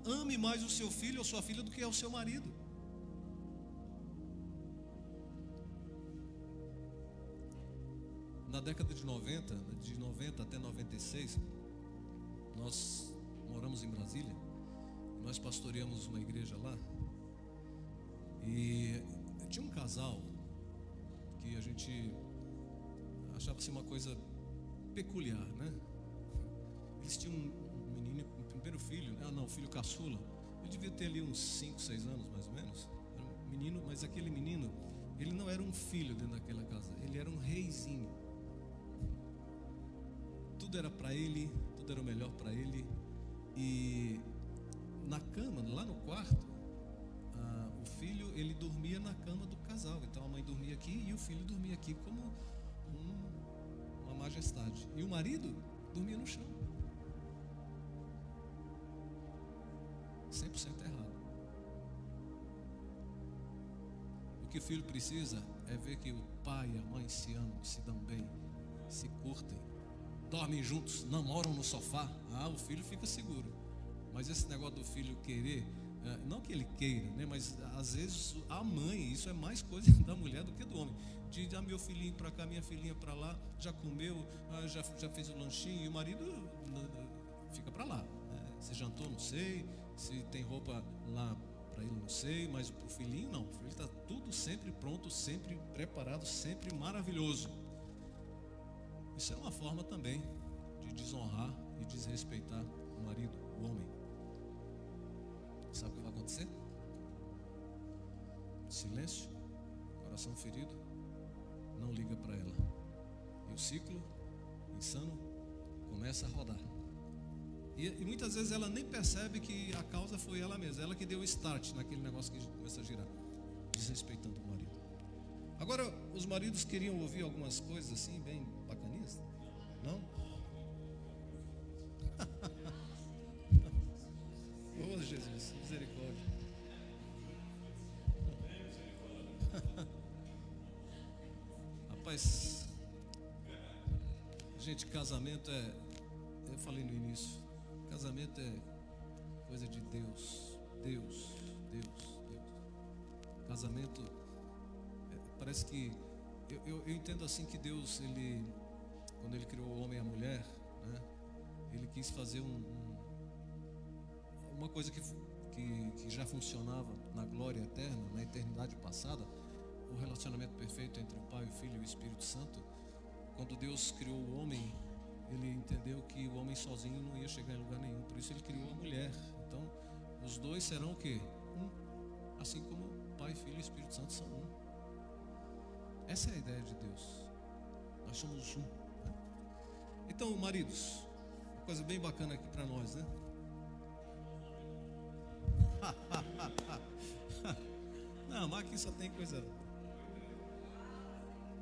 ame mais o seu filho ou sua filha do que é o seu marido. Na década de 90 até 96, nós moramos em Brasília. Nós pastoreamos uma igreja lá. E tinha um casal que a gente achava assim uma coisa peculiar, né? Eles tinham um menino, um primeiro filho, o filho caçula. Ele devia ter ali uns 5, 6 anos mais ou menos. Era um menino, mas aquele menino, ele não era um filho dentro daquela casa, ele era um reizinho. Tudo era para ele, tudo era o melhor para ele. E na cama, lá no quarto, o filho, ele dormia na cama do casal. Então a mãe dormia aqui e o filho dormia aqui como uma majestade. E o marido dormia no chão. 100% errado. O que o filho precisa é ver que o pai e a mãe se amam, se dão bem, se curtem, dormem juntos, namoram no sofá. O filho fica seguro. Mas esse negócio do filho querer, não que ele queira, né? Mas às vezes a mãe, isso é mais coisa da mulher do que do homem. De meu filhinho para cá, minha filhinha para lá, já comeu, já fez o lanchinho, e o marido fica para lá. Se jantou, não sei. Se tem roupa lá para ele, não sei. Mas para o filhinho, não. O filho está tudo sempre pronto, sempre preparado, sempre maravilhoso. Isso é uma forma também de desonrar e desrespeitar o marido, o homem. Sabe o que vai acontecer? Silêncio, coração ferido, não liga para ela. E o ciclo insano começa a rodar. E muitas vezes ela nem percebe que a causa foi ela mesma. Ela que deu o start naquele negócio que começa a girar, desrespeitando o marido. Agora, os maridos queriam ouvir algumas coisas assim, bem bacaninhas? Não? Oh, Jesus, misericórdia. Rapaz, gente, casamento eu falei no início, casamento é coisa de Deus. Casamento, parece que, eu entendo assim que Deus, quando Ele criou o homem e a mulher, né, Ele quis fazer uma coisa que já funcionava na glória eterna, na eternidade passada, o relacionamento perfeito entre o Pai, o Filho e o Espírito Santo. Quando Deus criou o homem, Ele entendeu que o homem sozinho não ia chegar em lugar nenhum, por isso Ele criou a mulher. Então, os dois serão o quê? Um, assim como o Pai, Filho e Espírito Santo são um. Essa é a ideia de Deus. Nós somos um, né? Então, maridos, uma coisa bem bacana aqui para nós, né? Não, mas aqui só tem coisa.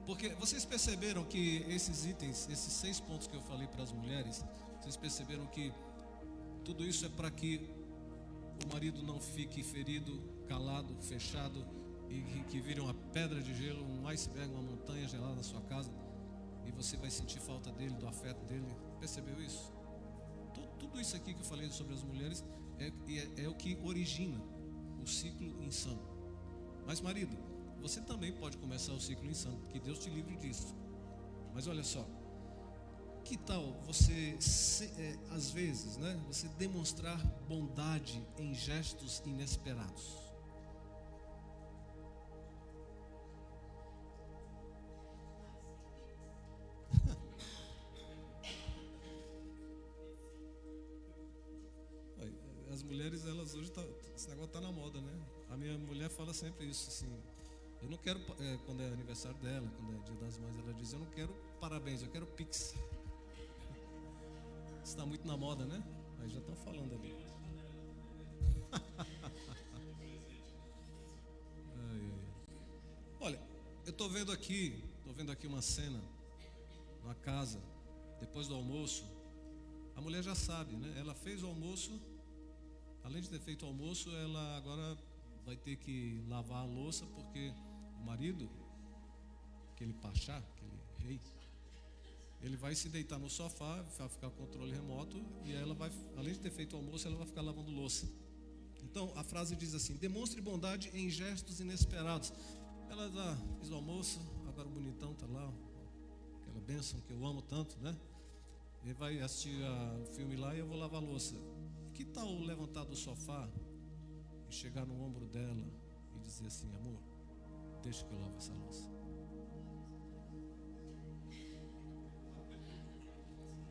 Porque vocês perceberam que esses itens, esses 6 pontos que eu falei para as mulheres, vocês perceberam que tudo isso é para que o marido não fique ferido, calado, fechado, e que vire uma pedra de gelo, um iceberg, uma montanha gelada na sua casa, e você vai sentir falta dele, do afeto dele. Percebeu isso? Tudo isso aqui que eu falei sobre as mulheres é o que origina o ciclo insano. Mas marido, você também pode começar o ciclo insano, que Deus te livre disso. Mas olha só, que tal você, às vezes, né, você demonstrar bondade em gestos inesperados? As mulheres, elas hoje, esse negócio está na moda, né? A minha mulher fala sempre isso, assim, eu não quero, quando é aniversário dela, quando é dia das mães, ela diz, eu não quero parabéns, eu quero pix. Está muito na moda, né? Aí já estão falando ali. Olha, eu estou vendo aqui uma cena, numa casa, depois do almoço. A mulher já sabe, né? Ela fez o almoço. Além de ter feito o almoço, ela agora vai ter que lavar a louça, porque o marido, aquele pachá, aquele rei, ele vai se deitar no sofá, vai ficar com o controle remoto, e ela vai, além de ter feito o almoço, ela vai ficar lavando louça. Então a frase diz assim: demonstre bondade em gestos inesperados. Ela fez o almoço, agora o bonitão está lá, aquela bênção que eu amo tanto, né? Ele vai assistir o filme lá e eu vou lavar a louça. Que tal levantar do sofá e chegar no ombro dela e dizer assim: amor, deixa que eu lavo essa louça.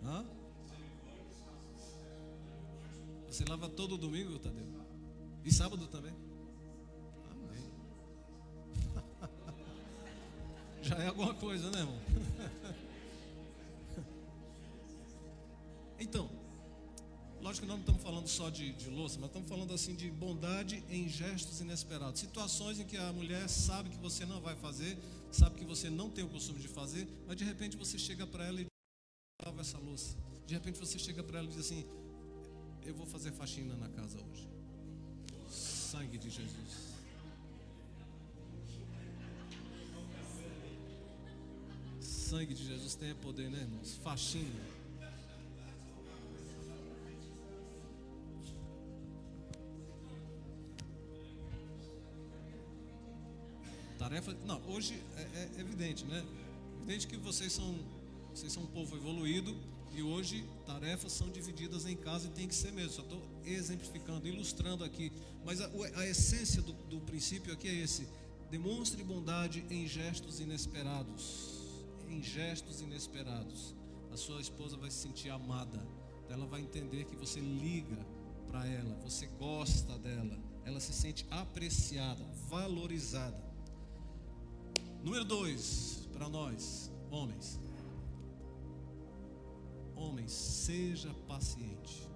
Hã? Você lava todo domingo, Tadeu? E sábado também? Amém. Já é alguma coisa, né, irmão? Então, lógico que nós não estamos falando só de louça, mas estamos falando assim de bondade em gestos inesperados. Situações em que a mulher sabe que você não vai fazer, sabe que você não tem o costume de fazer, mas de repente você chega para ela e diz: lava essa louça. De repente você chega para ela e diz assim: eu vou fazer faxina na casa hoje. Sangue de Jesus. Sangue de Jesus tem poder, né, irmãos? Faxina. Tarefa, não, hoje é evidente, né? Evidente que vocês são um povo evoluído, e hoje tarefas são divididas em casa e tem que ser mesmo. Só estou exemplificando, ilustrando aqui, mas a essência do princípio aqui é esse: demonstre bondade em gestos inesperados. Em gestos inesperados, a sua esposa vai se sentir amada, ela vai entender que você liga para ela, você gosta dela, ela se sente apreciada, valorizada. Número 2, para nós, homens. Homens, seja paciente.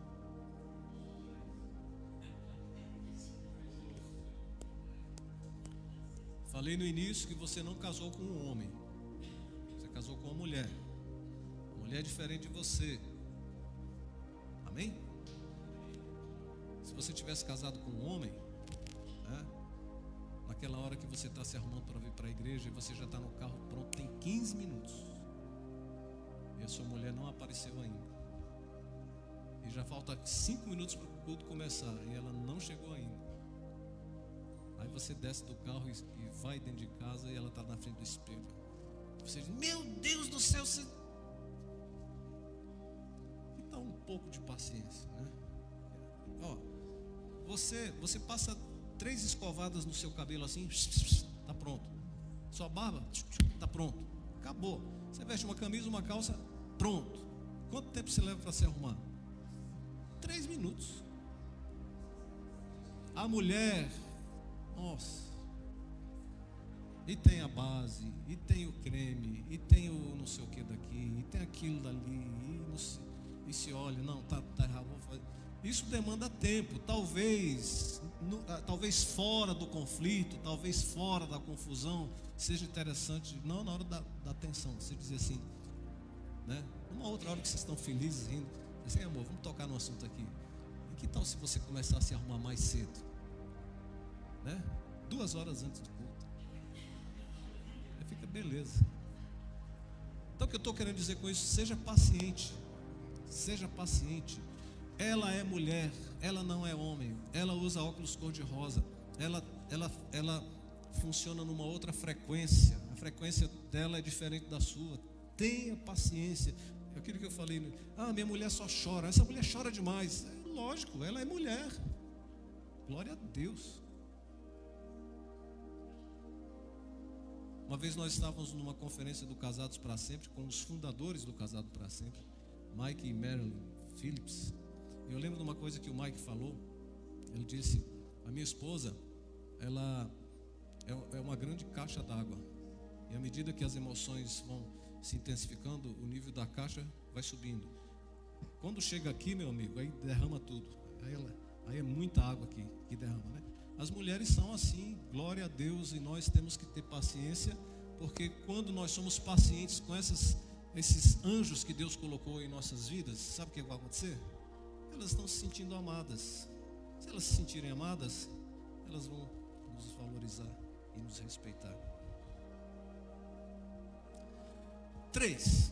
Falei no início que você não casou com um homem, você casou com uma mulher. A mulher é diferente de você. Amém? Se você tivesse casado com um homem, né? Naquela hora que você está se arrumando para vir para a igreja e você já está no carro pronto, tem 15 minutos e a sua mulher não apareceu ainda, e já falta 5 minutos para o culto começar e ela não chegou ainda. Aí você desce do carro e vai dentro de casa e ela está na frente do espelho. Você diz: meu Deus do céu, você... Então um pouco de paciência, né? Ó, você passa 3 escovadas no seu cabelo assim, tá pronto. Sua barba, tá pronto. Acabou. Você veste uma camisa, uma calça, pronto. Quanto tempo você leva para se arrumar? 3 minutos. A mulher, nossa, e tem a base, e tem o creme, e tem o não sei o que daqui, e tem aquilo dali, e se olha, não, tá errado, vou fazer. Isso demanda tempo, talvez fora do conflito, talvez fora da confusão, seja interessante, não na hora da tensão, você dizer assim, né? Uma outra hora que vocês estão felizes, rindo, assim: amor, vamos tocar no assunto aqui. E que tal se você começar a se arrumar mais cedo, né? 2 horas antes do culto. Aí fica beleza. Então o que eu estou querendo dizer com isso? Seja paciente. Seja paciente. Ela é mulher, ela não é homem. Ela usa óculos cor-de-rosa. Ela funciona numa outra frequência. A frequência dela é diferente da sua. Tenha paciência. Aquilo que eu falei, minha mulher só chora. Essa mulher chora demais. É lógico, ela é mulher. Glória a Deus. Uma vez nós estávamos numa conferência do Casados para Sempre, com os fundadores do Casado para Sempre, Mike e Marilyn Phillips. Eu lembro de uma coisa que o Mike falou. Ele disse: a minha esposa, ela é uma grande caixa d'água, e à medida que as emoções vão se intensificando, o nível da caixa vai subindo. Quando chega aqui, meu amigo, aí derrama tudo. Aí é muita água que derrama, né? As mulheres são assim, glória a Deus, e nós temos que ter paciência, porque quando nós somos pacientes com esses anjos que Deus colocou em nossas vidas, sabe o que vai acontecer? Elas estão se sentindo amadas. Se elas se sentirem amadas, elas vão nos valorizar e nos respeitar. 3,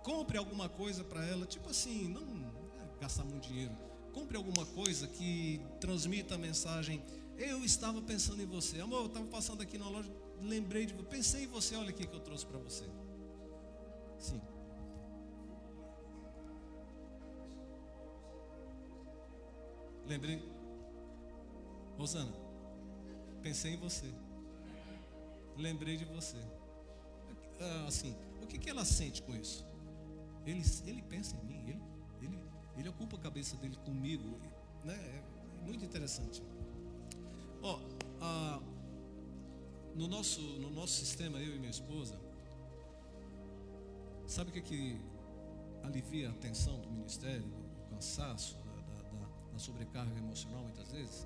compre alguma coisa para ela, tipo assim, não gastar muito dinheiro. Compre alguma coisa que transmita a mensagem: eu estava pensando em você. Amor, eu estava passando aqui na loja, lembrei de você, pensei em você, olha aqui que eu trouxe para você. Sim. Lembrei. Rosana, pensei em você. Lembrei de você. Assim, o que ela sente com isso? Ele pensa em mim, ele ocupa a cabeça dele comigo, né? É muito interessante. No nosso sistema, eu e minha esposa, sabe o que alivia a tensão do ministério, do cansaço, da sobrecarga emocional muitas vezes?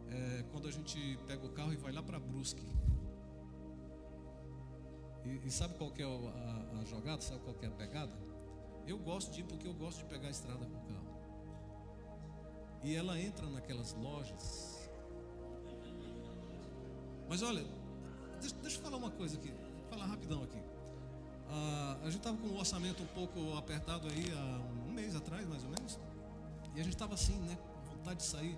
É quando a gente pega o carro e vai lá para Brusque. E sabe qual que é a jogada? Sabe qual que é a pegada? Eu gosto de ir porque eu gosto de pegar a estrada com o carro. E ela entra naquelas lojas. Mas olha, deixa eu falar uma coisa aqui. Vou falar rapidão aqui. A gente estava com um orçamento um pouco apertado aí há um mês atrás, mais ou menos. E a gente estava assim, né, com vontade de sair.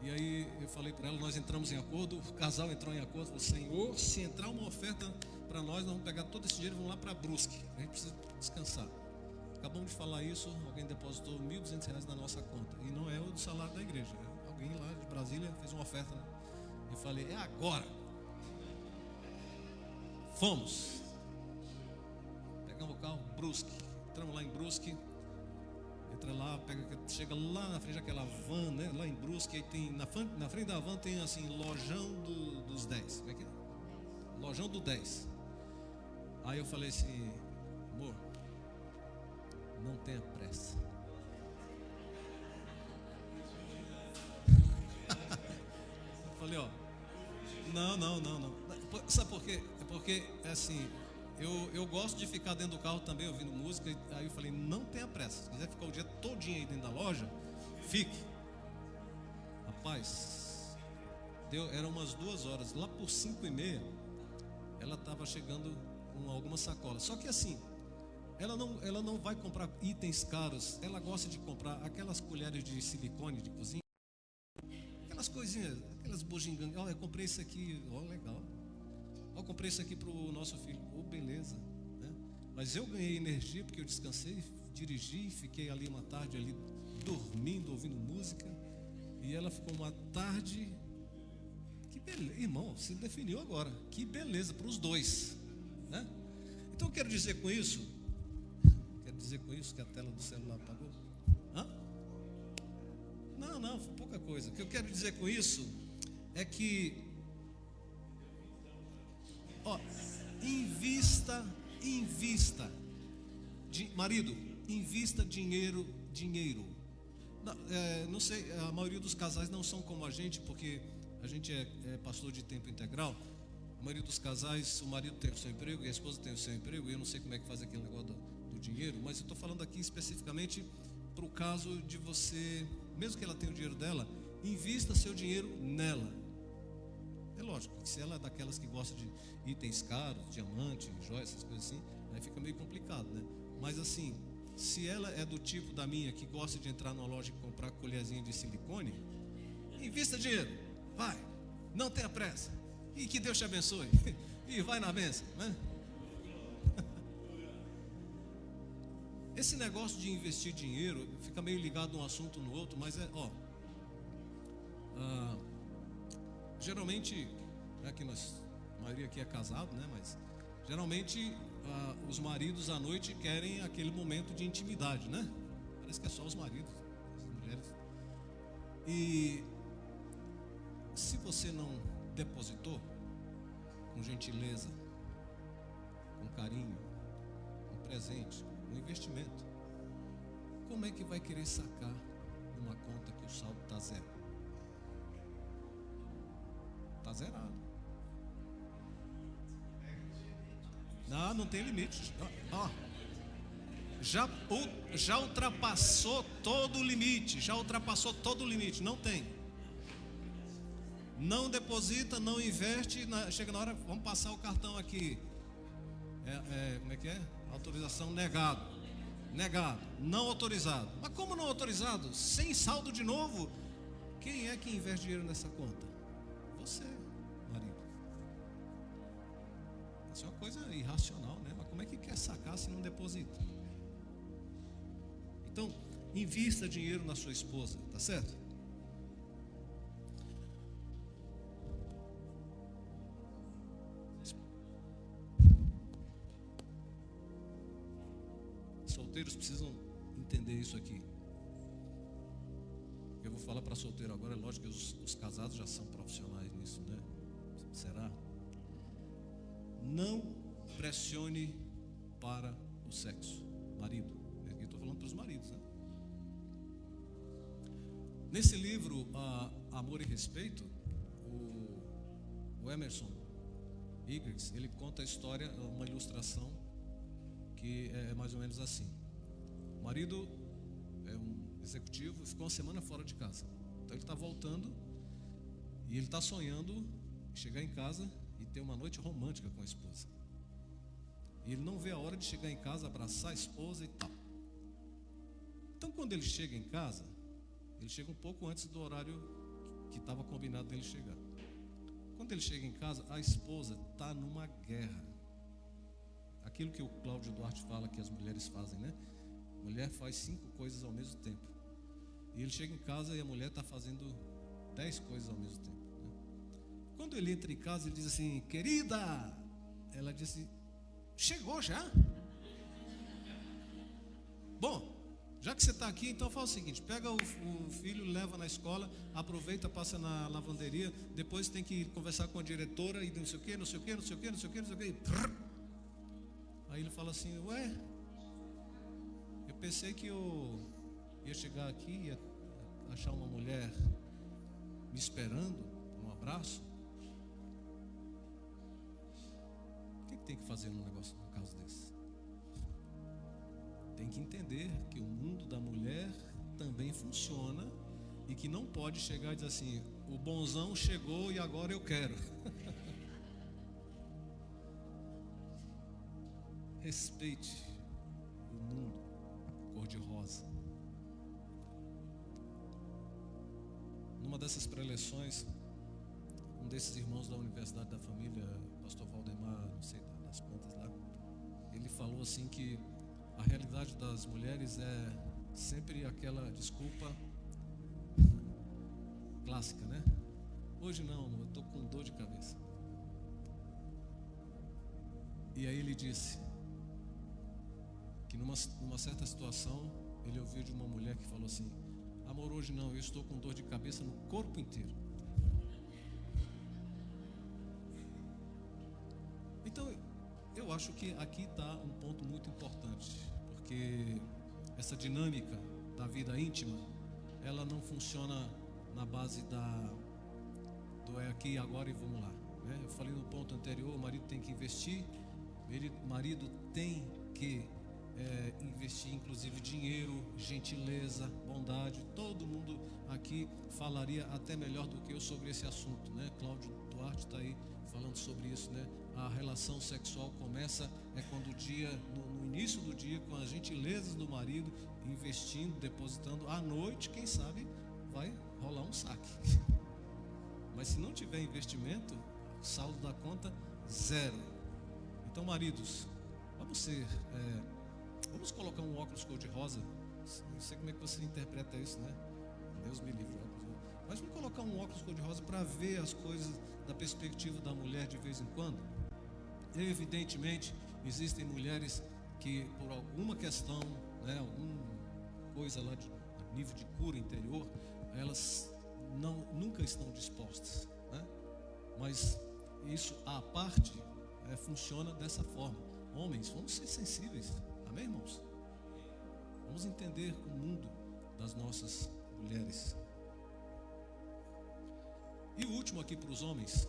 E aí eu falei para ela, nós entramos em acordo, o casal entrou em acordo, falou: Senhor, se entrar uma oferta para nós vamos pegar todo esse dinheiro e vamos lá para Brusque. A gente precisa descansar. Acabamos de falar isso, alguém depositou R$1.200 na nossa conta. E não é o salário da igreja. Alguém lá de Brasília fez uma oferta. Eu falei: é agora. Fomos. Pegamos o carro, Brusque. Entramos lá em Brusque. Entra lá, chega lá na frente daquela van, né? Lá em Brusque, aí tem, na frente da van tem assim, lojão dos 10. Como é que é? Lojão do 10. Aí eu falei assim: amor, não tenha pressa. Eu falei: ó, não. Sabe por quê? É porque, assim, eu gosto de ficar dentro do carro também ouvindo música. Aí eu falei: não tenha pressa. Se quiser ficar o dia todinho aí dentro da loja, fique. Rapaz, eram umas 2 horas. Lá por 5h30 ela estava chegando com algumas sacolas. Só que assim, ela não vai comprar itens caros. Ela gosta de comprar aquelas colheres de silicone de cozinha, aquelas coisinhas, aquelas bugigangas. Eu comprei isso aqui, legal. Eu comprei isso aqui para o nosso filho. Beleza, né? Mas eu ganhei energia porque eu descansei, dirigi, fiquei ali uma tarde ali dormindo, ouvindo música. E ela ficou uma tarde. Que beleza, irmão, você definiu agora. Que beleza para os dois, né? Então eu quero dizer com isso que a tela do celular apagou. Não, foi pouca coisa. O que eu quero dizer com isso é que, invista. Marido, invista dinheiro. Não sei, a maioria dos casais não são como a gente, porque a gente é pastor de tempo integral. A maioria dos casais, o marido tem o seu emprego e a esposa tem o seu emprego, e eu não sei como é que faz aquele negócio do dinheiro, mas eu estou falando aqui especificamente para o caso de você, mesmo que ela tenha o dinheiro dela, invista seu dinheiro nela. É lógico que se ela é daquelas que gosta de itens caros, diamante, joias, essas coisas assim, aí fica meio complicado, né? Mas assim, se ela é do tipo da minha que gosta de entrar numa loja e comprar colherzinha de silicone, invista dinheiro, vai, não tenha pressa, e que Deus te abençoe, e vai na bênção, né? Esse negócio de investir dinheiro fica meio ligado um assunto no outro, mas geralmente, já que a maioria aqui é casado, né? Mas geralmente os maridos à noite querem aquele momento de intimidade, né? Parece que é só os maridos, as mulheres. E se você não depositou com gentileza, com carinho, com presente, um investimento, como é que vai querer sacar uma conta que o saldo está zero? Está zerado. Não tem limite. Já ultrapassou todo o limite. Não tem. Não deposita, não investe. Chega na hora, vamos passar o cartão aqui. Como é que é? Autorização negado, não autorizado. Mas como não autorizado? Sem saldo de novo? Quem é que investe dinheiro nessa conta? Você, marido. Isso é uma coisa irracional, né? Mas como é que quer sacar se não deposita? Então, invista dinheiro na sua esposa, tá certo? Solteiros precisam entender isso aqui. Eu vou falar para solteiro agora, é lógico que os casados já são profissionais nisso, né? Será? Não pressione para o sexo, marido. Eu estou falando para os maridos, né? Nesse livro, Amor e Respeito, o Emerson Eggers, ele conta a história, uma ilustração que é mais ou menos assim. O marido é um executivo, ficou uma semana fora de casa. Então ele está voltando e ele está sonhando chegar em casa e ter uma noite romântica com a esposa. E ele não vê a hora de chegar em casa, abraçar a esposa e tal. Então quando ele chega em casa, ele chega um pouco antes do horário que estava combinado dele chegar. Quando ele chega em casa, a esposa está numa guerra. Aquilo que o Cláudio Duarte fala que as mulheres fazem, né? A mulher faz 5 coisas ao mesmo tempo. E ele chega em casa e a mulher está fazendo 10 coisas ao mesmo tempo, né? Quando ele entra em casa, ele diz assim: querida. Ela disse: chegou já? Bom, já que você está aqui, então faz o seguinte: pega o filho, leva na escola, aproveita, passa na lavanderia, depois tem que conversar com a diretora e não sei o que. Aí ele fala assim: ué, eu pensei que eu ia chegar aqui, ia achar uma mulher me esperando, um abraço. O que tem que fazer num caso desse? Tem que entender que o mundo da mulher também funciona e que não pode chegar e dizer assim: o bonzão chegou e agora eu quero. Respeite o mundo cor-de-rosa. Numa dessas preleções, um desses irmãos da Universidade da Família, pastor Valdemar, não sei das quantas lá, ele falou assim que a realidade das mulheres é sempre aquela desculpa clássica, né? Hoje não, eu estou com dor de cabeça. E aí ele disse que numa certa situação ele ouviu de uma mulher que falou assim: amor, hoje não, eu estou com dor de cabeça no corpo inteiro. Então eu acho que aqui está um ponto muito importante, porque essa dinâmica da vida íntima, ela não funciona na base do é aqui, agora e vamos lá, né? Eu falei no ponto anterior, o marido tem que investir, o marido tem que investir inclusive dinheiro, gentileza, bondade. Todo mundo aqui falaria até melhor do que eu sobre esse assunto, né? Cláudio Duarte está aí falando sobre isso, né? A relação sexual começa quando o dia, no início do dia, com as gentilezas do marido, investindo, depositando. À noite, quem sabe, vai rolar um saque. Mas se não tiver investimento, o saldo da conta, zero. Então, maridos, vamos colocar um óculos cor-de-rosa. Não sei como é que você interpreta isso, né? Deus me livre, óculos. Mas vamos colocar um óculos cor-de-rosa para ver as coisas da perspectiva da mulher de vez em quando. Evidentemente, existem mulheres que, por alguma questão, né, alguma coisa lá de nível de cura interior, elas nunca estão dispostas, né? Mas isso à parte funciona dessa forma. Homens, vamos ser sensíveis, amém, irmãos? Vamos entender o mundo das nossas mulheres. E o último aqui para os homens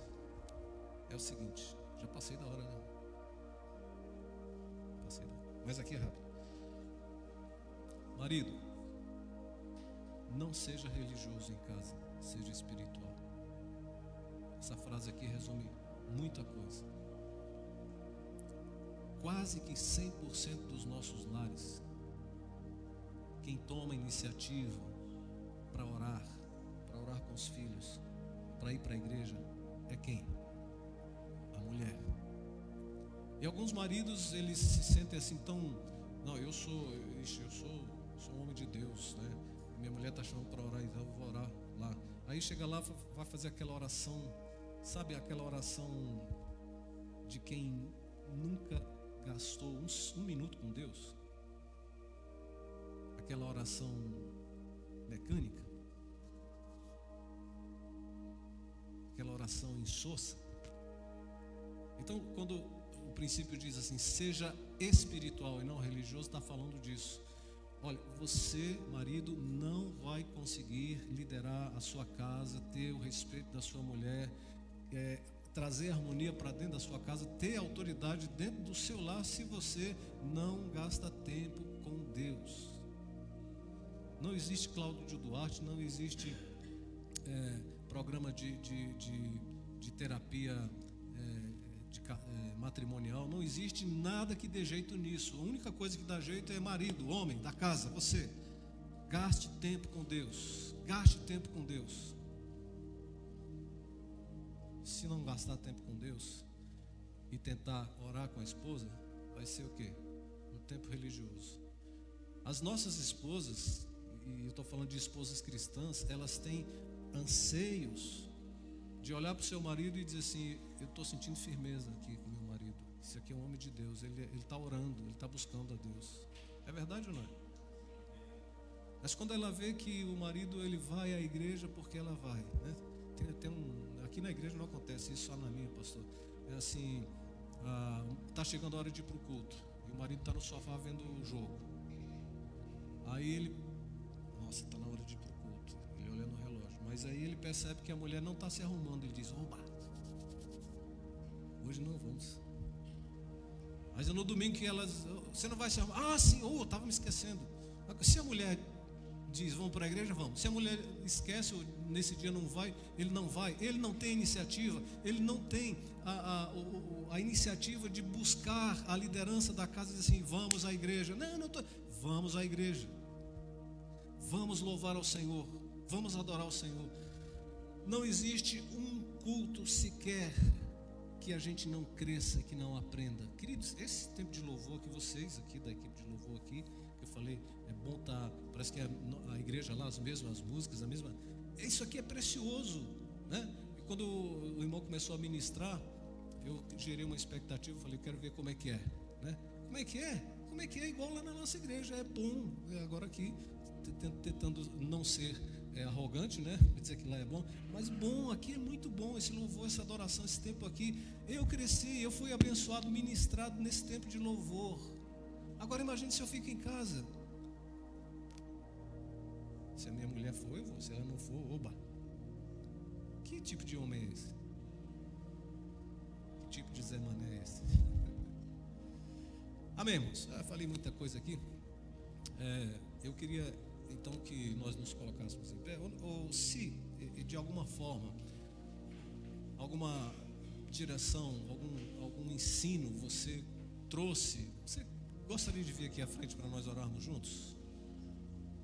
é o seguinte: já passei da hora, né? Passei da hora, mas aqui é rápido. Marido, não seja religioso em casa, seja espiritual. Essa frase aqui resume muita coisa. Quase que 100% dos nossos lares, quem toma iniciativa para orar com os filhos, para ir para a igreja, é quem? A mulher. E alguns maridos, eles se sentem assim tão... Não, eu sou um homem de Deus, né? Minha mulher está chamando para orar, então eu vou orar lá. Aí chega lá, vai fazer aquela oração, sabe, aquela oração de quem nunca gastou um minuto com Deus? Aquela oração mecânica, aquela oração insossa. Então, quando o princípio diz assim, seja espiritual e não religioso, está falando disso. Olha, você, marido, não vai conseguir liderar a sua casa, ter o respeito da sua mulher, trazer harmonia para dentro da sua casa, ter autoridade dentro do seu lar, se você não gasta tempo com Deus. Não existe Cláudio Duarte, não existe programa de terapia matrimonial, não existe nada que dê jeito nisso. A única coisa que dá jeito é marido, homem da casa, você. Gaste tempo com Deus, gaste tempo com Deus. Se não gastar tempo com Deus e tentar orar com a esposa, vai ser o quê? Um tempo religioso. As nossas esposas, e eu estou falando de esposas cristãs, elas têm anseios de olhar para o seu marido e dizer assim: eu estou sentindo firmeza aqui com meu marido, esse aqui é um homem de Deus, ele está orando, ele está buscando a Deus. É verdade ou não é? Mas quando ela vê que o marido ele vai à igreja porque ela vai, né? Aqui na igreja não acontece isso, só na minha, pastor. É assim, está chegando a hora de ir para o culto e o marido está no sofá vendo o jogo. Aí ele, nossa, está na hora de ir para o culto, ele olha no relógio. Mas aí ele percebe que a mulher não está se arrumando. Ele diz: oba, hoje não vamos. Mas é no domingo que elas, você não vai se arrumar. Ah, sim, estava me esquecendo. Se a mulher diz, vamos para a igreja, vamos. Se a mulher esquece, ou nesse dia não vai, ele não vai. Ele não tem iniciativa, ele não tem a iniciativa de buscar a liderança da casa e dizer assim: vamos à igreja. Vamos à igreja. Vamos louvar ao Senhor, vamos adorar ao Senhor. Não existe um culto sequer que a gente não cresça, que não aprenda. Queridos, esse tempo de louvor que vocês aqui da equipe de louvor aqui, que eu falei, é bom estar, parece que a igreja lá, as mesmas músicas, isso aqui é precioso, né? E quando o irmão começou a ministrar, eu gerei uma expectativa, falei: quero ver como é que é, né? Como é que é? Como é que é? Igual lá na nossa igreja, é bom. Agora aqui, tentando não ser arrogante, né? Dizer que lá é bom, mas bom, aqui é muito bom, esse louvor, essa adoração, esse tempo aqui. Eu cresci, eu fui abençoado, ministrado nesse tempo de louvor. Agora imagine se eu fico em casa. Se a minha mulher for, eu vou. Se ela não for, oba. Que tipo de homem é esse? Que tipo de Zé Mané é esse? Amém, irmãos? Falei muita coisa aqui. Eu queria então que nós nos colocássemos em pé, ou se de alguma forma, alguma direção, algum ensino você trouxe, você gostaria de vir aqui à frente para nós orarmos juntos?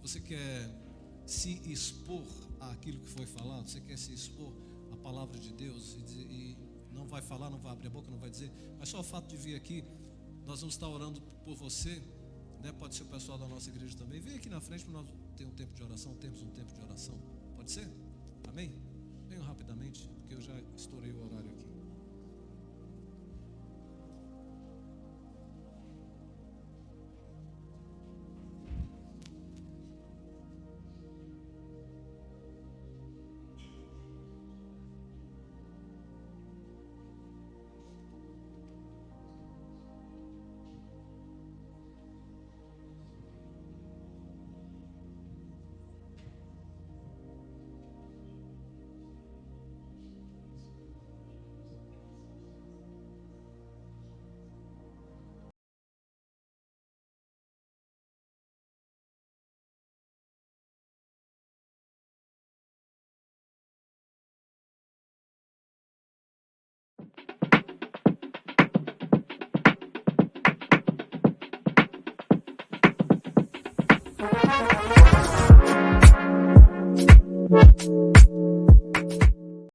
Você quer se expor àquilo que foi falado? Você quer se expor à palavra de Deus e não vai falar, não vai abrir a boca, não vai dizer, mas só o fato de vir aqui, nós vamos estar orando por você, né? Pode ser o pessoal da nossa igreja também. Vem aqui na frente para nós ter um tempo de oração. Temos um tempo de oração, pode ser? Amém? Venham rapidamente, porque eu já estourei o horário.